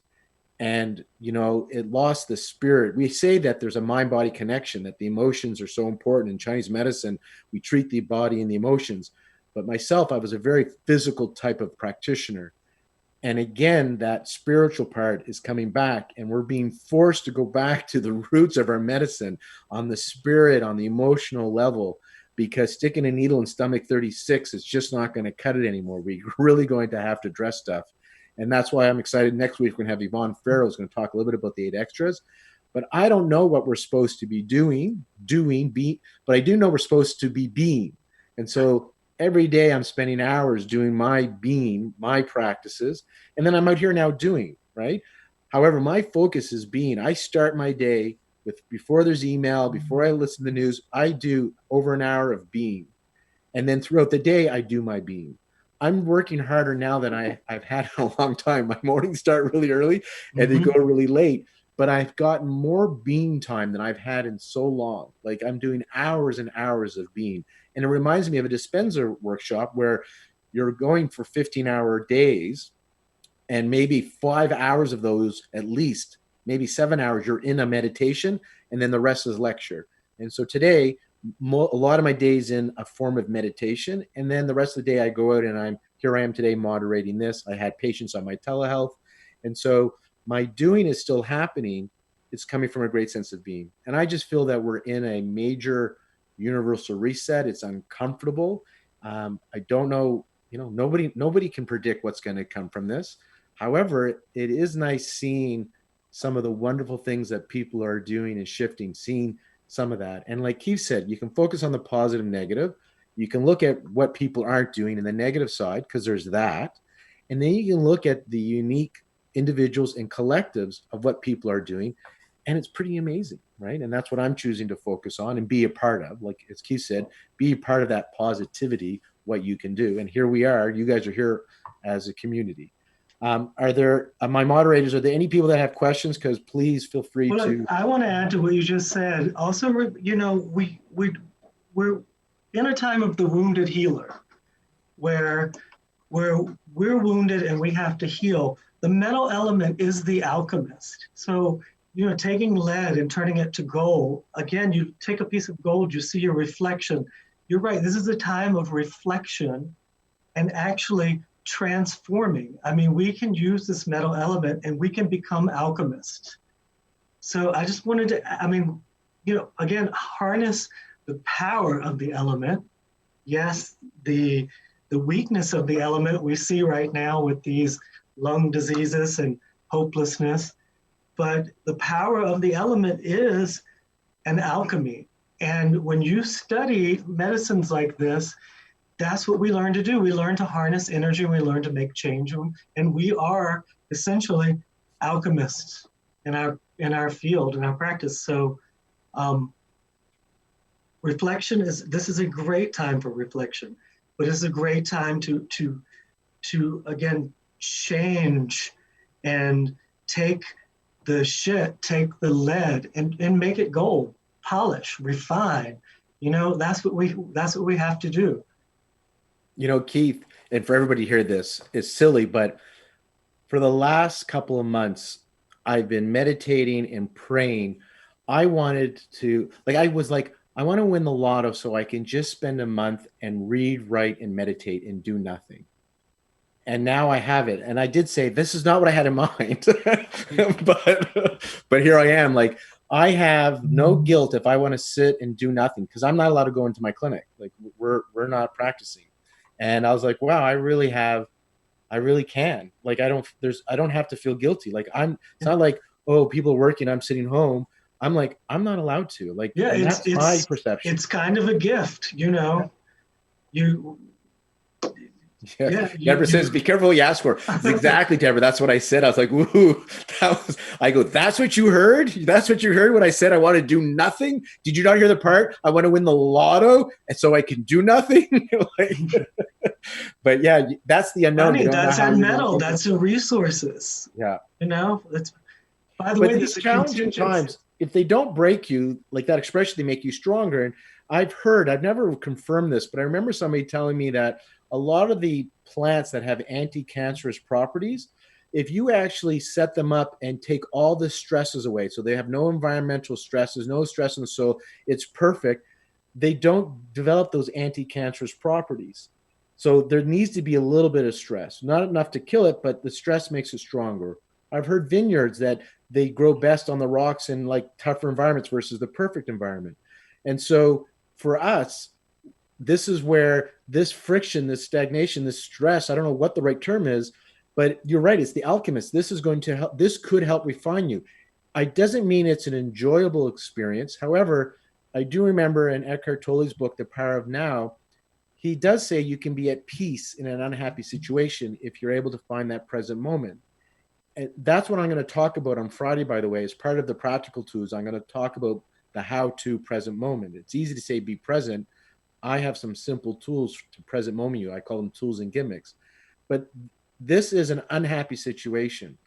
And, it lost the spirit. We say that there's a mind body connection, that the emotions are so important. In Chinese medicine, we treat the body and the emotions. But myself, I was a very physical type of practitioner. And again, that spiritual part is coming back, and we're being forced to go back to the roots of our medicine on the spirit, on the emotional level, because sticking a needle in stomach 36 is just not going to cut it anymore. We're really going to have to address stuff. And that's why I'm excited. Next week, we're going to have Yvonne Farrell who's going to talk a little bit about the 8 extras. But I don't know what we're supposed to be doing, but I do know we're supposed to be being. And so every day I'm spending hours doing my being, my practices, and then I'm out here now doing, right? However, my focus is being. I start my day with, before there's email, before I listen to the news, I do over an hour of being. And then throughout the day, I do my being. I'm working harder now than I've had in a long time. My mornings start really early and they go really late, but I've gotten more being time than I've had in so long. Like I'm doing hours and hours of being. And it reminds me of a dispenser workshop where you're going for 15-hour days, and maybe 5 hours of those, at least maybe 7 hours, you're in a meditation, and then the rest is lecture. And so today, a lot of my days in a form of meditation, and then the rest of the day I go out and I am today moderating this. I had patients on my telehealth, and so my doing is still happening. It's coming from a great sense of being, and I just feel that we're in a major universal reset. It's uncomfortable. I don't know. Nobody can predict what's going to come from this. However, it is nice seeing some of the wonderful things that people are doing and shifting, seeing some of that. And like Keith said, you can focus on the positive, negative. You can look at what people aren't doing in the negative side, because there's that. And then you can look at the unique individuals and collectives of what people are doing. And it's pretty amazing, right? And that's what I'm choosing to focus on and be a part of. Like as Keith said, be a part of that positivity, what you can do. And here we are. You guys are here as a community. Are there, my moderators, are there any people that have questions? Because please feel free Well, to. look, I want to add to what you just said. Also, we're in a time of the wounded healer, where we're wounded and we have to heal. The metal element is the alchemist. So, taking lead and turning it to gold. Again, you take a piece of gold, you see your reflection. You're right. This is a time of reflection and actually transforming. I mean, we can use this metal element and we can become alchemists. So I just wanted to, again, harness the power of the element. Yes, the weakness of the element we see right now with these lung diseases and hopelessness, but the power of the element is an alchemy. And when you study medicines like this, that's what we learn to do. We learn to harness energy, we learn to make change, and we are essentially alchemists in our field, in our practice. So this is a great time for reflection, but it's a great time to again change and take the shit, take the lead and make it gold, polish, refine. That's what we have to do. Keith, and for everybody to hear this, it's silly, but for the last couple of months, I've been meditating and praying. I wanted to, I want to win the lotto so I can just spend a month and read, write, and meditate and do nothing. And now I have it. And I did say, this is not what I had in mind, but here I am. I have no guilt if I want to sit and do nothing, because I'm not allowed to go into my clinic. We're not practicing. And I was like, wow, I really can. I don't have to feel guilty. It's not like, oh, people are working, I'm sitting home. I'm not allowed to. That's my perception. It's kind of a gift, Yes. Yeah, Deborah says, be careful what you ask for. It's exactly, Deborah. That's what I said. I was like, woohoo. I go, that's what you heard? That's what you heard when I said I want to do nothing? Did you not hear the part? I want to win the lotto and so I can do nothing? But yeah, that's the unknown. Money, You don't know that's how our you're going metal, to that's the resources. Yeah. That's, by the But way, these there's a challenging contingency. times, if they don't break you, like that expression, they make you stronger. And I've never confirmed this, but I remember somebody telling me that a lot of the plants that have anti-cancerous properties, if you actually set them up and take all the stresses away, so they have no environmental stresses, no stress in the soil, it's perfect. They don't develop those anti-cancerous properties. So there needs to be a little bit of stress, not enough to kill it, but the stress makes it stronger. I've heard vineyards that they grow best on the rocks in like tougher environments versus the perfect environment. And so for us, this is where this friction, this stagnation, this stress, I don't know what the right term is, but you're right. It's the alchemist. This is going to help. This could help refine you. It doesn't mean it's an enjoyable experience. However, I do remember in Eckhart Tolle's book, The Power of Now, he does say you can be at peace in an unhappy situation if you're able to find that present moment. And that's what I'm going to talk about on Friday, by the way, as part of the practical tools. I'm going to talk about the how to present moment. It's easy to say be present. I have some simple tools to present moment you. I call them tools and gimmicks. But this is an unhappy situation.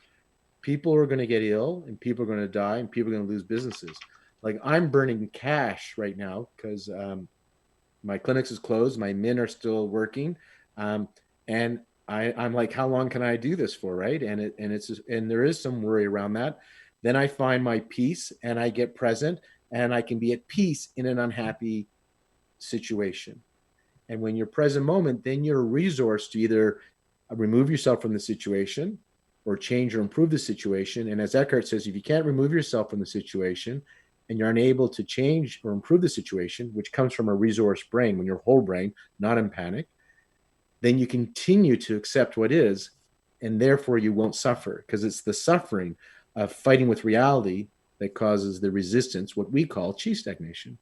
People are going to get ill and people are going to die and people are going to lose businesses. Like I'm burning cash right now because my clinics is closed. My men are still working. And I'm like, how long can I do this for? Right. And there is some worry around that. Then I find my peace and I get present and I can be at peace in an unhappy situation. And when you're present moment, then you're a resource to either remove yourself from the situation or change or improve the situation. And as Eckhart says, if you can't remove yourself from the situation and you're unable to change or improve the situation, which comes from a resource brain, when you're whole brain, not in panic, then you continue to accept what is, and therefore you won't suffer, because it's the suffering of fighting with reality that causes the resistance, what we call chi stagnation.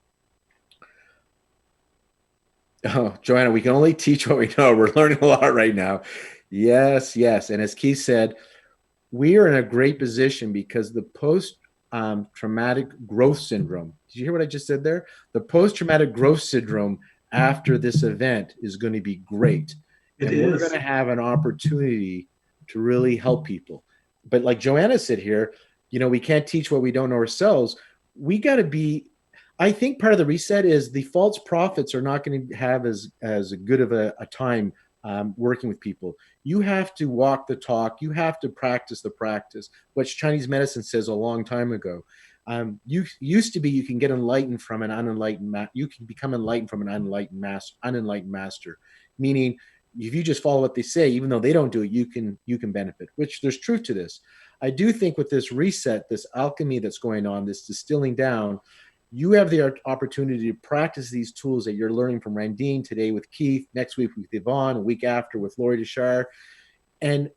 Oh, Joanna, we can only teach what we know. We're learning a lot right now. Yes, yes. And as Keith said, we are in a great position because the post traumatic growth syndrome. Did you hear what I just said there? The post traumatic growth syndrome after this event is going to be great. We're going to have an opportunity to really help people. But like Joanna said here, we can't teach what we don't know ourselves. We got to be, I think part of the reset is the false prophets are not going to have as good of a time working with people. You have to walk the talk. You have to practice the practice, which Chinese medicine says a long time ago. You used to be, you can get enlightened from an unenlightened, you can become enlightened from an unenlightened master, meaning if you just follow what they say, even though they don't do it, you can benefit, which there's truth to this. I do think with this reset, this alchemy that's going on, this distilling down, you have the opportunity to practice these tools that you're learning from Randine today with Keith, next week with Yvonne, a week after with Lori Deshar, and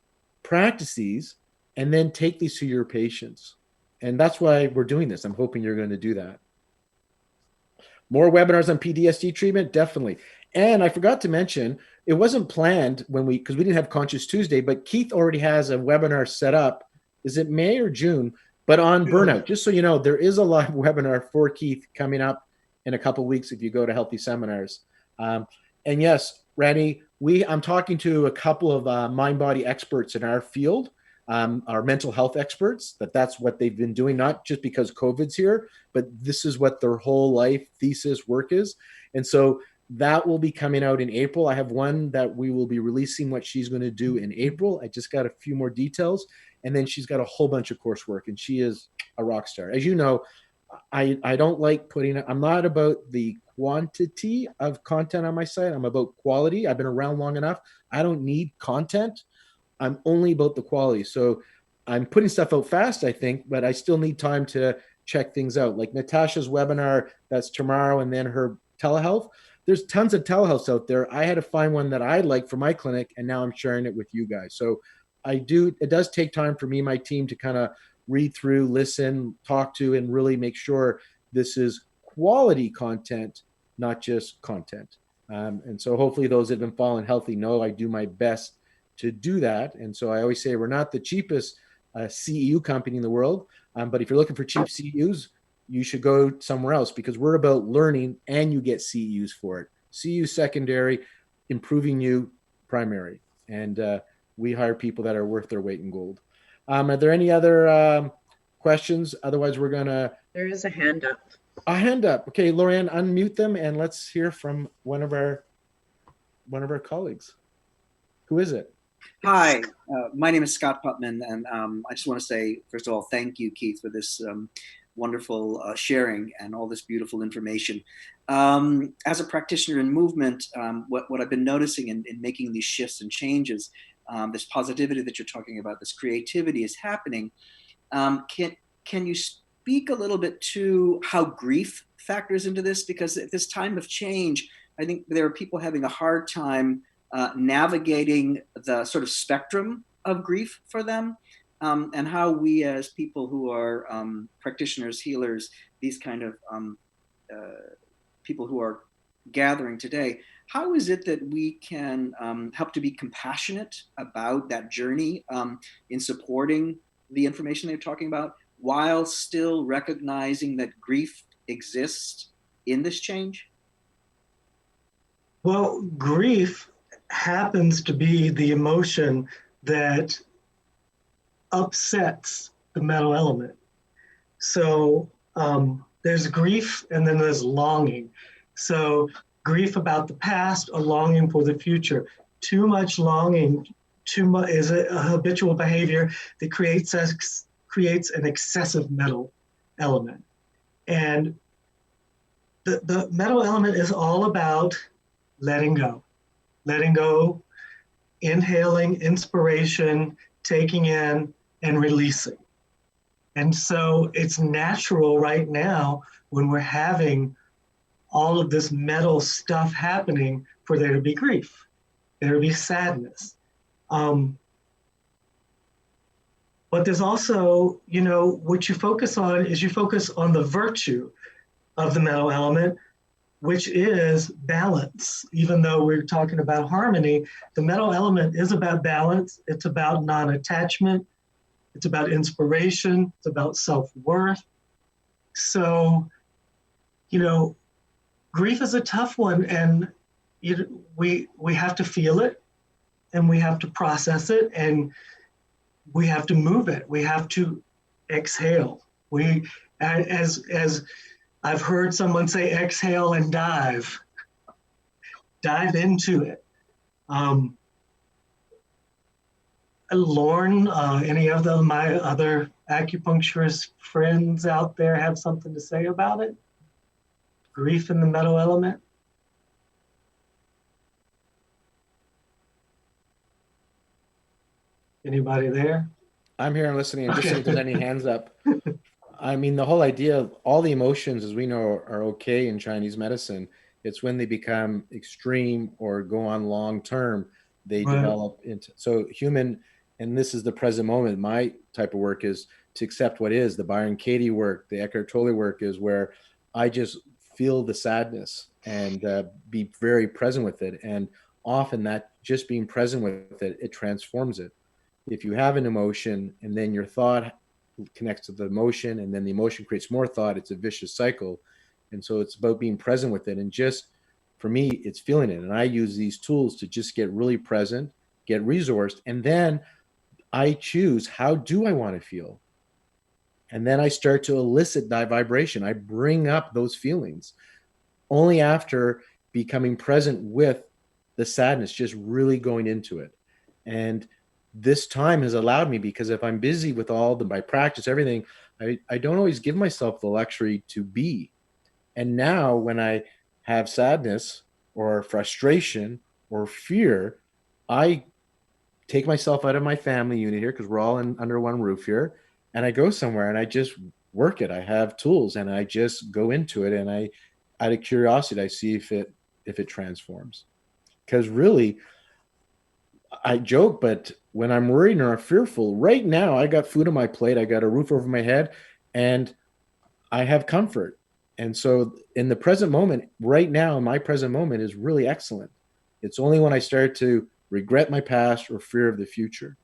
practice these and then take these to your patients. And that's why we're doing this. I'm hoping you're going to do that. More webinars on PTSD treatment? Definitely. And I forgot to mention, it wasn't planned because we didn't have Conscious Tuesday, but Keith already has a webinar set up. Is it May or June? But on burnout, just so you know, there is a live webinar for Keith coming up in a couple of weeks if you go to Healthy Seminars. And yes, Randy, I'm talking to a couple of mind-body experts in our field, our mental health experts, that's what they've been doing, not just because COVID's here, but this is what their whole life thesis work is. And so that will be coming out in April. I have one that we will be releasing what she's going to do in April. I just got a few more details. And then she's got a whole bunch of coursework, and she is a rock star. As you know, I don't like I'm not about the quantity of content on my site. I'm about quality. I've been around long enough. I don't need content. I'm only about the quality. So I'm putting stuff out fast, I think, but I still need time to check things out. Like Natasha's webinar, that's tomorrow, and then her telehealth. There's tons of telehealth out there. I had to find one that I like for my clinic, and now I'm sharing it with you guys. So it does take time for me and my team to kind of read through, listen, talk to, and really make sure this is quality content, not just content. And so hopefully those that have been following healthy know I do my best to do that. And so I always say we're not the cheapest CEU company in the world, but if you're looking for cheap CEUs, you should go somewhere else because we're about learning and you get CEUs for it. CEU secondary, improving you primary. And we hire people that are worth their weight in gold. Are there any other questions? Otherwise, we're going to. There is a hand up. A hand up. Okay, Lorianne, unmute them and let's hear from one of our colleagues. Who is it? Hi, my name is Scott Putman, and I just want to say, first of all, thank you, Keith, for this wonderful sharing and all this beautiful information. As a practitioner in movement, what I've been noticing in making these shifts and changes, this positivity that you're talking about, this creativity is happening. Can you speak a little bit to how grief factors into this? Because at this time of change, I think there are people having a hard time navigating the sort of spectrum of grief for them, and how we as people who are practitioners, healers, these kind of people who are gathering today, how is it that we can help to be compassionate about that journey in supporting the information they're talking about, while still recognizing that grief exists in this change? Well, grief happens to be the emotion that upsets the metal element. So there's grief and then there's longing. So grief about the past, a longing for the future. Too much longing is a habitual behavior that creates an excessive metal element. And the metal element is all about letting go, inhaling, inspiration, taking in, and releasing. And so it's natural right now when we're having all of this metal stuff happening for there to be grief, there to be sadness. But there's also, what you focus on is you focus on the virtue of the metal element, which is balance. Even though we're talking about harmony, the metal element is about balance. It's about non-attachment. It's about inspiration. It's about self-worth. So, grief is a tough one, and we have to feel it, and we have to process it, and we have to move it. We have to exhale. As I've heard someone say, exhale and dive into it. Lauren, any of my other acupuncturist friends out there have something to say about it? Grief in the metal element? Anybody there? I'm here and listening and just seeing if there's any hands up. I mean, the whole idea of all the emotions, as we know, are okay in Chinese medicine. It's when they become extreme or go on long term, they develop into. So human, and this is the present moment. My type of work is to accept what is. The Byron Katie work, the Eckhart Tolle work is where I just feel the sadness and be very present with it. And often that just being present with it, it transforms it. If you have an emotion and then your thought connects to the emotion and then the emotion creates more thought, it's a vicious cycle. And so it's about being present with it. And just for me, it's feeling it. And I use these tools to just get really present, get resourced. And then I choose, how do I want to feel? And then I start to elicit that vibration. I bring up those feelings only after becoming present with the sadness, just really going into it. And this time has allowed me, because if I'm busy with all my practice, everything, I don't always give myself the luxury to be. And now when I have sadness or frustration or fear, I take myself out of my family unit here, because we're all under one roof here, and I go somewhere and I just work it. I have tools and I just go into it, and I, out of curiosity, I see if it transforms. Because really, I joke, but when I'm worried or fearful, right now I got food on my plate, I got a roof over my head, and I have comfort. And so in the present moment, right now, my present moment is really excellent. It's only when I start to regret my past or fear of the future.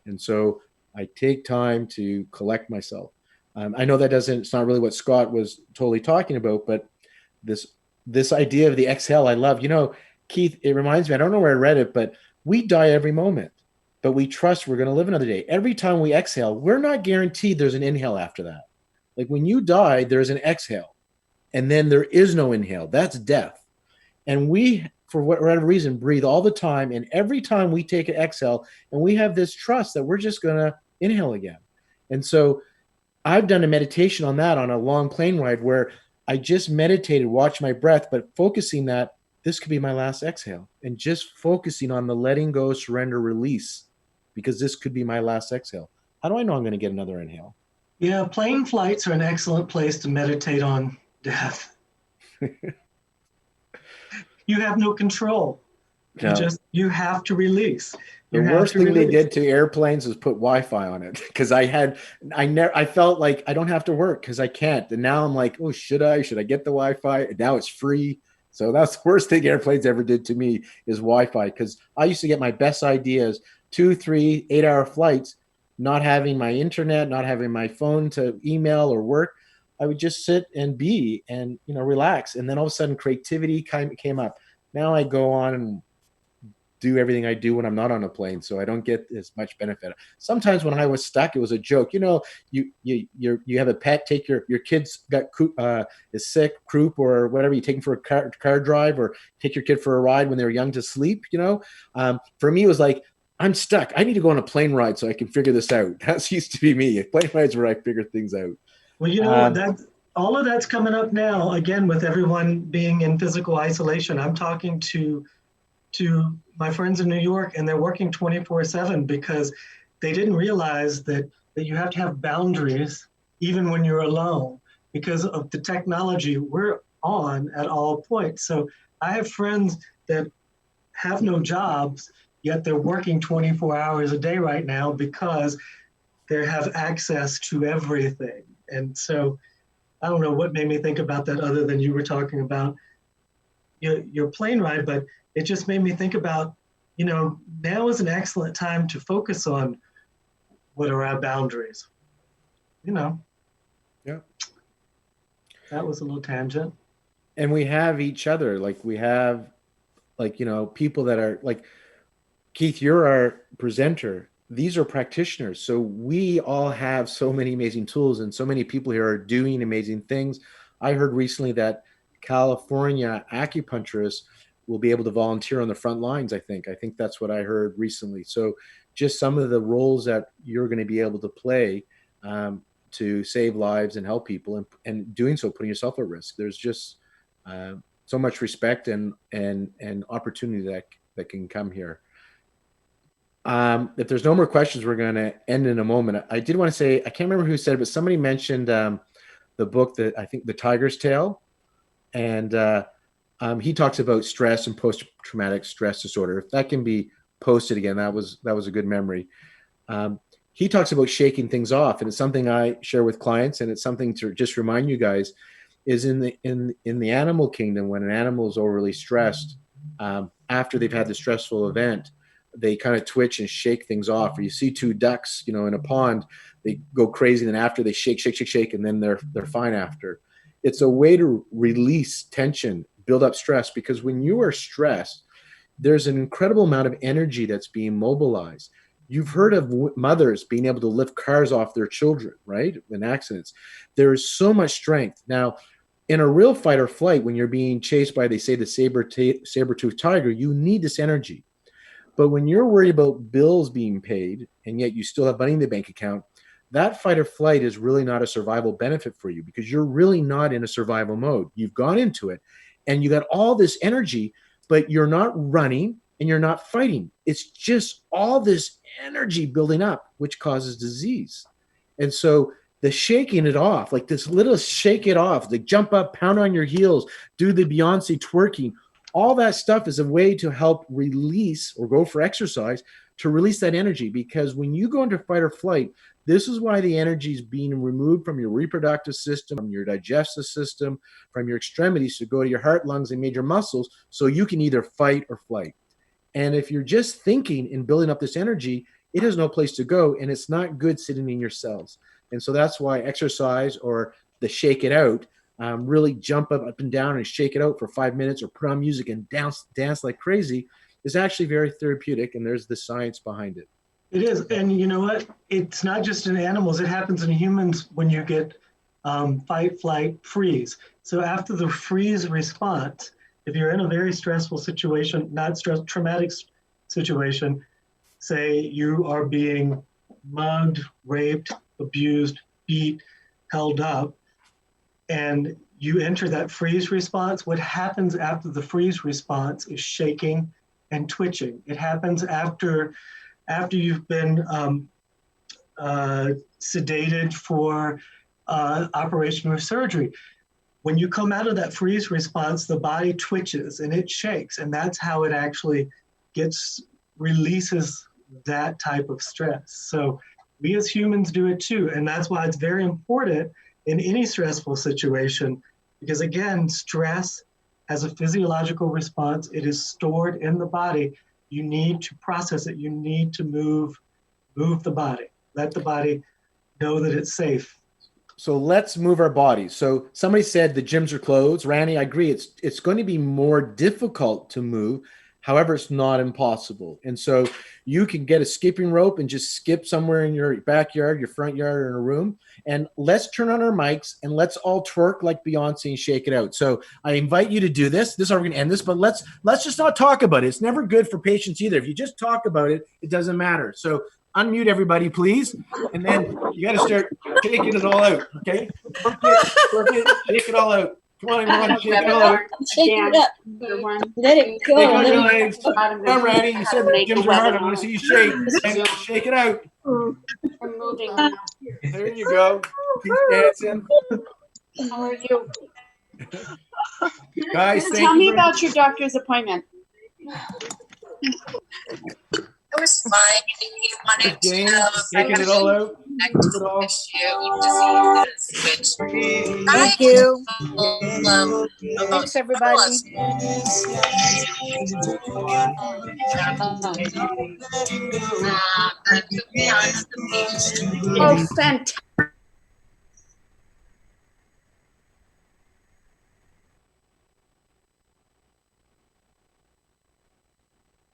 And so I take time to collect myself. I know that doesn't, it's not really what Scott was totally talking about, but this, this idea of the exhale, I love, Keith, it reminds me, I don't know where I read it, but we die every moment, but we trust we're going to live another day. Every time we exhale, we're not guaranteed there's an inhale after that. Like when you die, there's an exhale and then there is no inhale. That's death. And we, for whatever reason, breathe all the time. And every time we take an exhale, and we have this trust that we're just going to inhale again. And so I've done a meditation on that on a long plane ride where I just meditated, watch my breath, but focusing that this could be my last exhale and just focusing on the letting go, surrender, release, because this could be my last exhale. How do I know I'm going to get another inhale? Yeah, plane flights are an excellent place to meditate on death. You have no control. No. You have to release. The worst thing they did to airplanes was put Wi-Fi on it because I felt like I don't have to work because I can't. And now I'm like, oh, should I get the Wi-Fi? And now it's free. So that's the worst thing airplanes ever did to me is Wi-Fi, because I used to get my best ideas 2, 3, 8-hour flights, not having my internet, not having my phone to email or work. I would just sit and be and relax. And then all of a sudden creativity came up. Now I go on and do everything I do when I'm not on a plane, so I don't get as much benefit. Sometimes when I was stuck, it was a joke. You have a pet, take your kid's got is sick, croup or whatever. You take them for a car drive, or take your kid for a ride when they're young to sleep. For me, it was like, I'm stuck. I need to go on a plane ride so I can figure this out. That used to be me. Plane rides where I figure things out. Well, all of that's coming up now. Again, with everyone being in physical isolation, I'm talking to my friends in New York, and they're working 24/7 because they didn't realize that you have to have boundaries even when you're alone because of the technology we're on at all points. So I have friends that have no jobs, yet they're working 24 hours a day right now because they have access to everything. And so I don't know what made me think about that other than you were talking about your plane ride, but it just made me think about, now is an excellent time to focus on what are our boundaries. Yeah. That was a little tangent. And we have each other. Like we have, people that are like, Keith, you're our presenter. These are practitioners. So we all have so many amazing tools, and so many people here are doing amazing things. I heard recently that California acupuncturists will be able to volunteer on the front lines. I think that's what I heard recently. So just some of the roles that you're going to be able to play to save lives and help people, and doing so, putting yourself at risk. There's just so much respect and opportunity that can come here. If there's no more questions, we're going to end in a moment. I did want to say, I can't remember who said it, but somebody mentioned the book that I think The Tiger's Tail. And he talks about stress and post-traumatic stress disorder. If that can be posted again, that was a good memory. He talks about shaking things off, and it's something I share with clients, and it's something to just remind you guys, is in the animal kingdom, when an animal is overly stressed, after they've had the stressful event, they kind of twitch and shake things off. Or you see two ducks, in a pond, they go crazy, and then after they shake, and then they're fine after. It's a way to release tension, build up stress, because when you are stressed, there's an incredible amount of energy that's being mobilized. You've heard of mothers being able to lift cars off their children, right? In accidents. There is so much strength. Now, in a real fight or flight, when you're being chased by, they say, the saber-toothed tiger, you need this energy. But when you're worried about bills being paid, and yet you still have money in the bank account, that fight or flight is really not a survival benefit for you, because you're really not in a survival mode. You've gone into it and you got all this energy, but you're not running and you're not fighting. It's just all this energy building up, which causes disease. And so the shaking it off, like this little shake it off, the jump up, pound on your heels, do the Beyonce twerking, all that stuff is a way to help release, or go for exercise to release that energy, because when you go into fight or flight, this is why the energy is being removed from your reproductive system, from your digestive system, from your extremities to go to your heart, lungs, and major muscles, so you can either fight or flight. And if you're just thinking and building up this energy, it has no place to go, and it's not good sitting in your cells. And so that's why exercise or the shake it out, really jump up and down and shake it out for 5 minutes, or put on music and dance like crazy, is actually very therapeutic. And there's the science behind it. It is. And you know what? It's not just in animals, it happens in humans when you get fight, flight, freeze. So after the freeze response, if you're in a very stressful situation, not traumatic situation, say you are being mugged, raped, abused, beat, held up, and you enter that freeze response, what happens after the freeze response is shaking and twitching. It happens after you've been sedated for operation or surgery. When you come out of that freeze response, the body twitches and it shakes, and that's how it actually releases that type of stress. So we as humans do it too, and that's why it's very important in any stressful situation, because again, stress has a physiological response. It is stored in the body. You need to process it. You need to move the body. Let the body know that it's safe. So let's move our bodies. So somebody said the gyms are closed. Randy, I agree. It's going to be more difficult to move. However, it's not impossible. And so you can get a skipping rope and just skip somewhere in your backyard, your front yard, or in a room. And let's turn on our mics and let's all twerk like Beyonce and shake it out. So I invite you to do this. This is how we're going to end this, but let's just not talk about it. It's never good for patients either. If you just talk about it, it doesn't matter. So unmute everybody, please. And then you got to start shaking it all out. Okay? Twerk it, shake it all out. Come on, everyone, shake it all out. Shake it up. Let it go. Shake on Let your it legs. Come, Randy. You said the gyms are hard. I want to see you shake. And shake it out. There you go. Keep dancing. How are you? Guys, thank Tell you me very about your doctor's appointment. It was fine. He wanted to James, know shaking it all out. Move it all. diseases, which Thank you. most Thanks, everybody. but to be honest, the patient Oh, fantastic.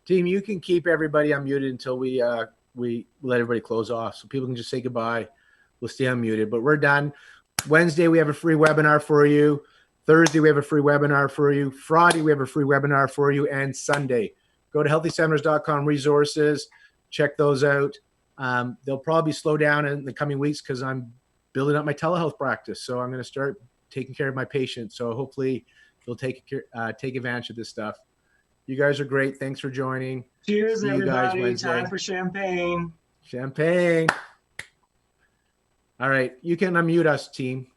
Team, you can keep everybody unmuted until we let everybody close off, so people can just say goodbye. We'll stay unmuted, but we're done. Wednesday, we have a free webinar for you. Thursday, we have a free webinar for you. Friday, we have a free webinar for you. And Sunday, go to healthyseminars.com resources. Check those out. They'll probably slow down in the coming weeks because I'm building up my telehealth practice. So I'm going to start taking care of my patients. So hopefully you'll take advantage of this stuff. You guys are great. Thanks for joining. Cheers, See you guys everybody. Wednesday. Time for champagne. Champagne. All right. You can unmute us, team.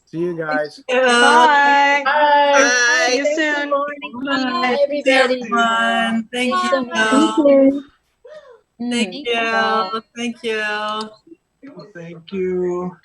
See you guys. Bye. Bye. See you soon. Bye, everybody. Everyone. Thank Thanks so you. much. Thank you. Thank you. Thank you.